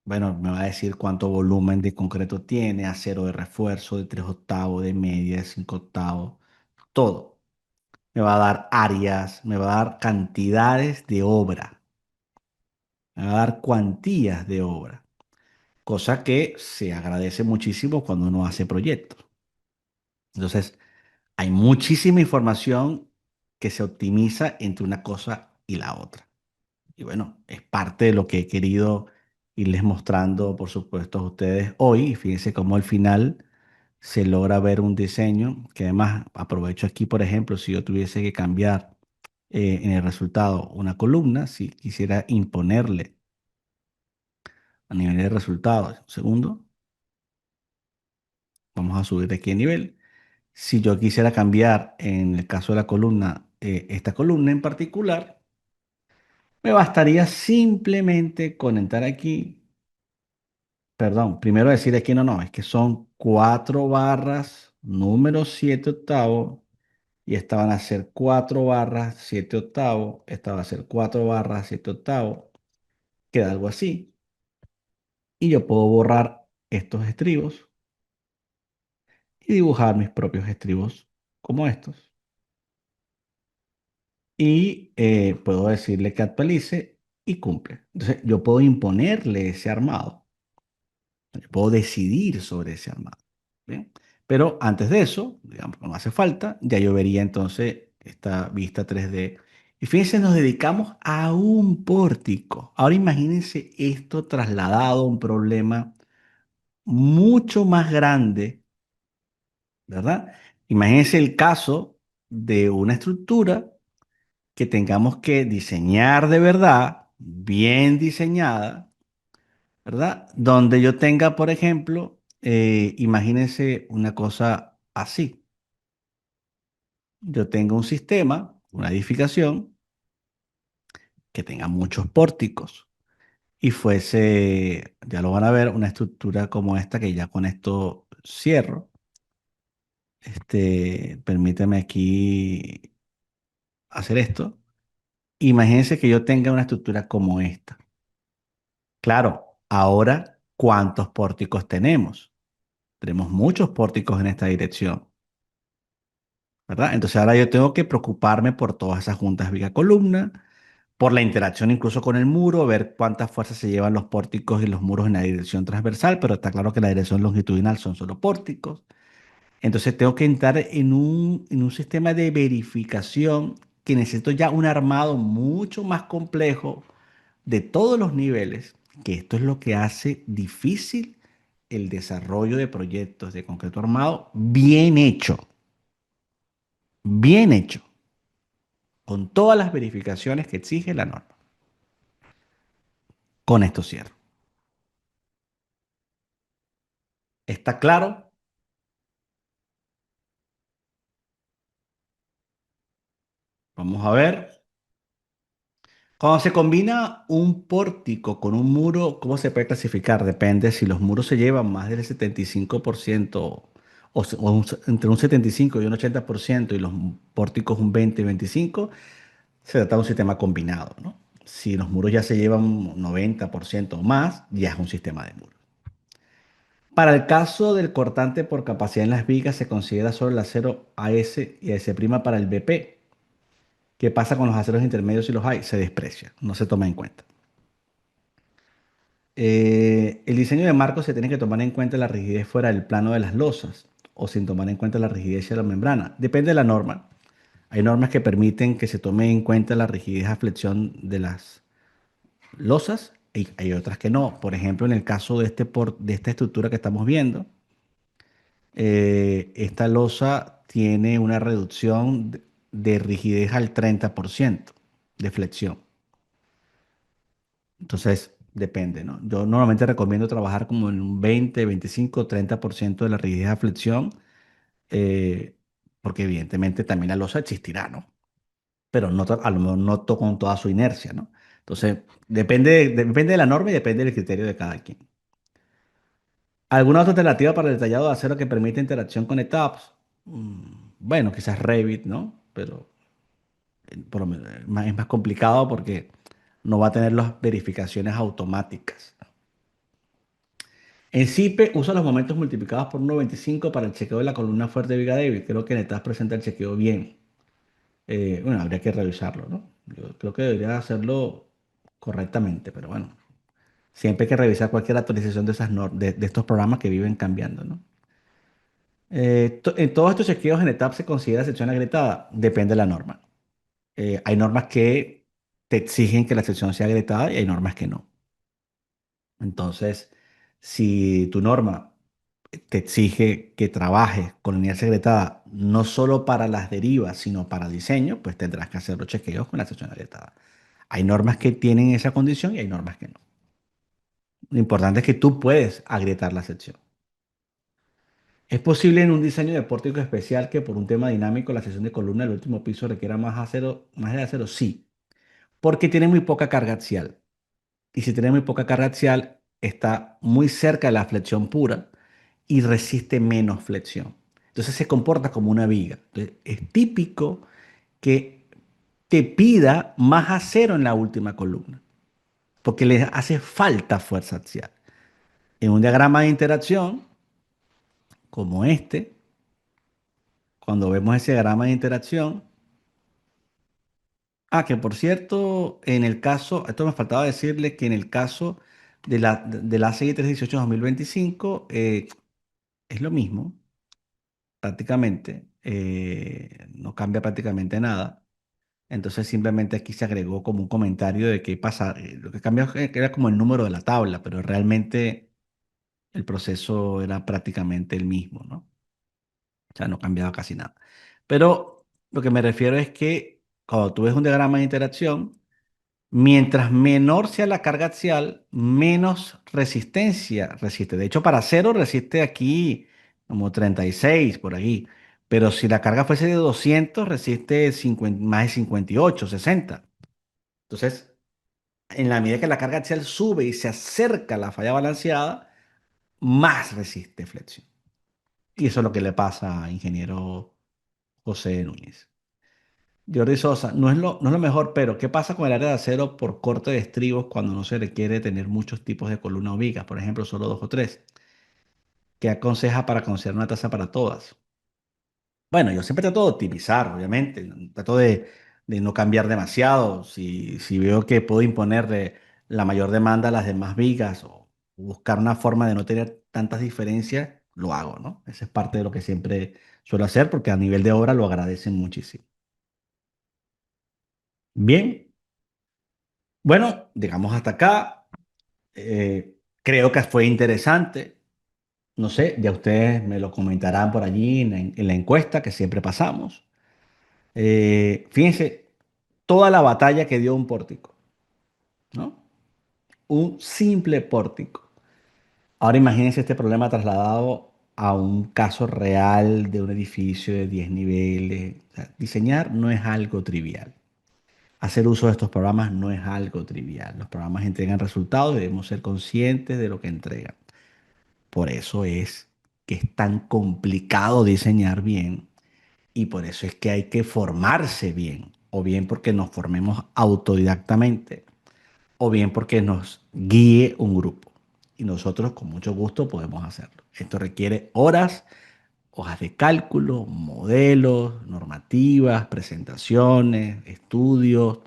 Bueno, me va a decir cuánto volumen de concreto tiene, acero de refuerzo, de 3 octavos, de media, de 5 octavos, todo. Me va a dar áreas, me va a dar cantidades de obra, me va a dar cuantías de obra, cosa que se agradece muchísimo cuando uno hace proyectos. Entonces, hay muchísima información que se optimiza entre una cosa y la otra. Y bueno, es parte de lo que he querido irles mostrando, por supuesto, a ustedes hoy. Y fíjense cómo al final se logra ver un diseño que además aprovecho aquí, por ejemplo, si yo tuviese que cambiar en el resultado una columna, si quisiera imponerle a nivel de resultados, un segundo, vamos a subir de aquí de nivel. Si yo quisiera cambiar en el caso de la columna, esta columna en particular, me bastaría simplemente con entrar aquí. Perdón, primero decir aquí no, es que son 4 barras, número 7 octavos, y esta van a ser 4 barras, 7 octavos, esta va a ser 4 barras, 7 octavos, queda algo así. Y yo puedo borrar estos estribos y dibujar mis propios estribos como estos. Y puedo decirle que actualice y cumple. Entonces yo puedo imponerle ese armado. Yo puedo decidir sobre ese armado. ¿Bien? Pero antes de eso, digamos que no hace falta, ya yo vería entonces esta vista 3D. Y fíjense, nos dedicamos a un pórtico. Ahora imagínense esto trasladado a un problema mucho más grande, ¿verdad? Imagínense el caso de una estructura que tengamos que diseñar de verdad, bien diseñada, ¿verdad? Donde yo tenga, por ejemplo, imagínense una cosa así. Yo tengo un sistema, una edificación que tenga muchos pórticos y fuese, ya lo van a ver, una estructura como esta que ya con esto cierro. Permíteme aquí hacer esto. Imagínense que yo tenga una estructura como esta. Claro, ahora, ¿cuántos pórticos tenemos? Tenemos muchos pórticos en esta dirección, ¿verdad? Entonces ahora yo tengo que preocuparme por todas esas juntas viga-columna, por la interacción incluso con el muro, ver cuántas fuerzas se llevan los pórticos y los muros en la dirección transversal, pero está claro que la dirección longitudinal son solo pórticos. Entonces tengo que entrar en un sistema de verificación que necesito ya un armado mucho más complejo de todos los niveles, que esto es lo que hace difícil el desarrollo de proyectos de concreto armado bien hecho, con todas las verificaciones que exige la norma. Con esto cierro. ¿Está claro? Vamos a ver. Cuando se combina un pórtico con un muro, ¿cómo se puede clasificar? Depende si los muros se llevan más del 75% entre un 75 y un 80% y los pórticos un 20 y 25%, se trata de un sistema combinado, ¿no? Si los muros ya se llevan un 90% o más, ya es un sistema de muros. Para el caso del cortante por capacidad en las vigas, se considera solo el acero AS y AS' para el BP. ¿Qué pasa con los aceros intermedios y los hay? Se desprecia, no se toma en cuenta. El diseño de marcos se tiene que tomar en cuenta la rigidez fuera del plano de las losas o sin tomar en cuenta la rigidez de la membrana. Depende de la norma. Hay normas que permiten que se tome en cuenta la rigidez a flexión de las losas y hay otras que no. Por ejemplo, en el caso de, de esta estructura que estamos viendo, esta losa tiene una reducción de rigidez al 30% de flexión. Entonces, depende, ¿no? Yo normalmente recomiendo trabajar como en un 20, 25, 30% de la rigidez a flexión, eh, porque evidentemente también la losa existirá, ¿no? Pero no, a lo mejor no con toda su inercia, ¿no? Entonces, depende de la norma y depende del criterio de cada quien. ¿Alguna otra alternativa para el detallado de acero que permite interacción con etapas? Bueno, quizás Revit, ¿no? Pero es más complicado porque no va a tener las verificaciones automáticas. En SIPE usa los momentos multiplicados por 1,25 para el chequeo de la columna fuerte viga débil. Creo que en etapas presenta el chequeo bien. Bueno, habría que revisarlo, ¿no? Yo creo que debería hacerlo correctamente, pero bueno, siempre hay que revisar cualquier actualización de de estos programas que viven cambiando, ¿no? En todos estos chequeos en etapa se considera sección agrietada, depende de la norma. Hay normas que te exigen que la sección sea agrietada y hay normas que no. Entonces, si tu norma te exige que trabajes con lineal agrietada no solo para las derivas, sino para diseño, pues tendrás que hacer los chequeos con la sección agrietada. Hay normas que tienen esa condición y hay normas que no. Lo importante es que tú puedes agrietar la sección. ¿Es posible en un diseño de pórtico especial que por un tema dinámico la sección de columna del último piso requiera más acero, más de acero? Sí, porque tiene muy poca carga axial. Y si tiene muy poca carga axial, está muy cerca de la flexión pura y resiste menos flexión. Entonces se comporta como una viga. Entonces, es típico que te pida más acero en la última columna, porque le hace falta fuerza axial. En un diagrama de interacción como este, cuando vemos ese diagrama de interacción, que por cierto, en el caso, esto me faltaba decirle que en el caso de la ACI 318-2025 es lo mismo, prácticamente, no cambia prácticamente nada. Entonces simplemente aquí se agregó como un comentario de qué pasa. Lo que cambió era como el número de la tabla, pero realmente el proceso era prácticamente el mismo, ¿no? O sea, no cambiaba casi nada. Pero lo que me refiero es que cuando tú ves un diagrama de interacción, mientras menor sea la carga axial, menos resistencia resiste. De hecho, para cero resiste aquí como 36 por ahí. Pero si la carga fuese de 200 resiste 50 más de 58, 60. Entonces, en la medida que la carga axial sube y se acerca a la falla balanceada, más resiste flexión. Y eso es lo que le pasa a ingeniero José Núñez. Jordi Sosa, no es lo mejor, pero ¿qué pasa con el área de acero por corte de estribos cuando no se requiere tener muchos tipos de columna o vigas? Por ejemplo, solo dos o tres. ¿Qué aconseja para considerar una tasa para todas? Bueno, yo siempre trato de optimizar, obviamente. Trato de no cambiar demasiado. Si veo que puedo imponerle la mayor demanda a las demás vigas o buscar una forma de no tener tantas diferencias, lo hago, ¿no? Esa es parte de lo que siempre suelo hacer porque a nivel de obra lo agradecen muchísimo. Bien, bueno, digamos hasta acá. Creo que fue interesante. No sé, ya ustedes me lo comentarán por allí en la encuesta que siempre pasamos. Fíjense, toda la batalla que dio un pórtico, ¿no? Un simple pórtico. Ahora imagínense este problema trasladado a un caso real de un edificio de 10 niveles. O sea, diseñar no es algo trivial. Hacer uso de estos programas no es algo trivial. Los programas entregan resultados y debemos ser conscientes de lo que entregan. Por eso es que es tan complicado diseñar bien y por eso es que hay que formarse bien, o bien porque nos formemos autodidactamente, o bien porque nos guíe un grupo. Y nosotros con mucho gusto podemos hacerlo. Esto requiere horas, hojas de cálculo, modelos, normativas, presentaciones, estudios,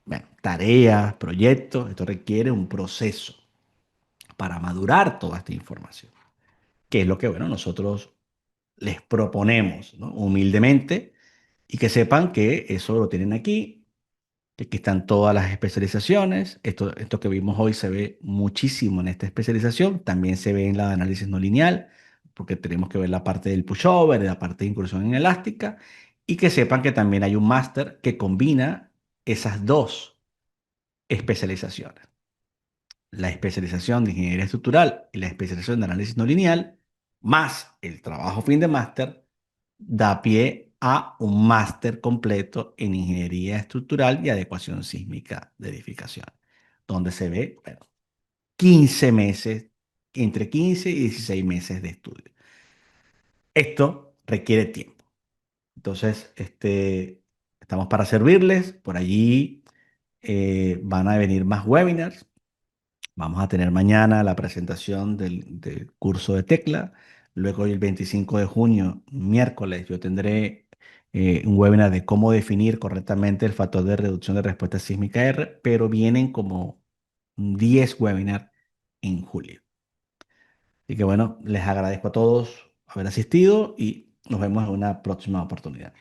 bueno, tareas, proyectos. Esto requiere un proceso. para madurar toda esta información, que es lo que, bueno, nosotros les proponemos, ¿no? Humildemente, y que sepan que eso lo tienen aquí, que aquí están todas las especializaciones. Esto que vimos hoy se ve muchísimo en esta especialización, también se ve en la de análisis no lineal, porque tenemos que ver la parte del pushover, la parte de incursión en elástica, y que sepan que también hay un máster que combina esas dos especializaciones. La especialización de ingeniería estructural y la especialización de análisis no lineal, más el trabajo fin de máster, da pie a un máster completo en ingeniería estructural y adecuación sísmica de edificación, donde se ve, bueno, 15 meses, entre 15 y 16 meses de estudio. Esto requiere tiempo. Entonces, estamos para servirles. Por allí van a venir más webinars. Vamos a tener mañana la presentación del curso de Tecla. Luego el 25 de junio, miércoles, yo tendré un webinar de cómo definir correctamente el factor de reducción de respuesta sísmica R, pero vienen como 10 webinars en julio. Así que bueno, les agradezco a todos haber asistido y nos vemos en una próxima oportunidad.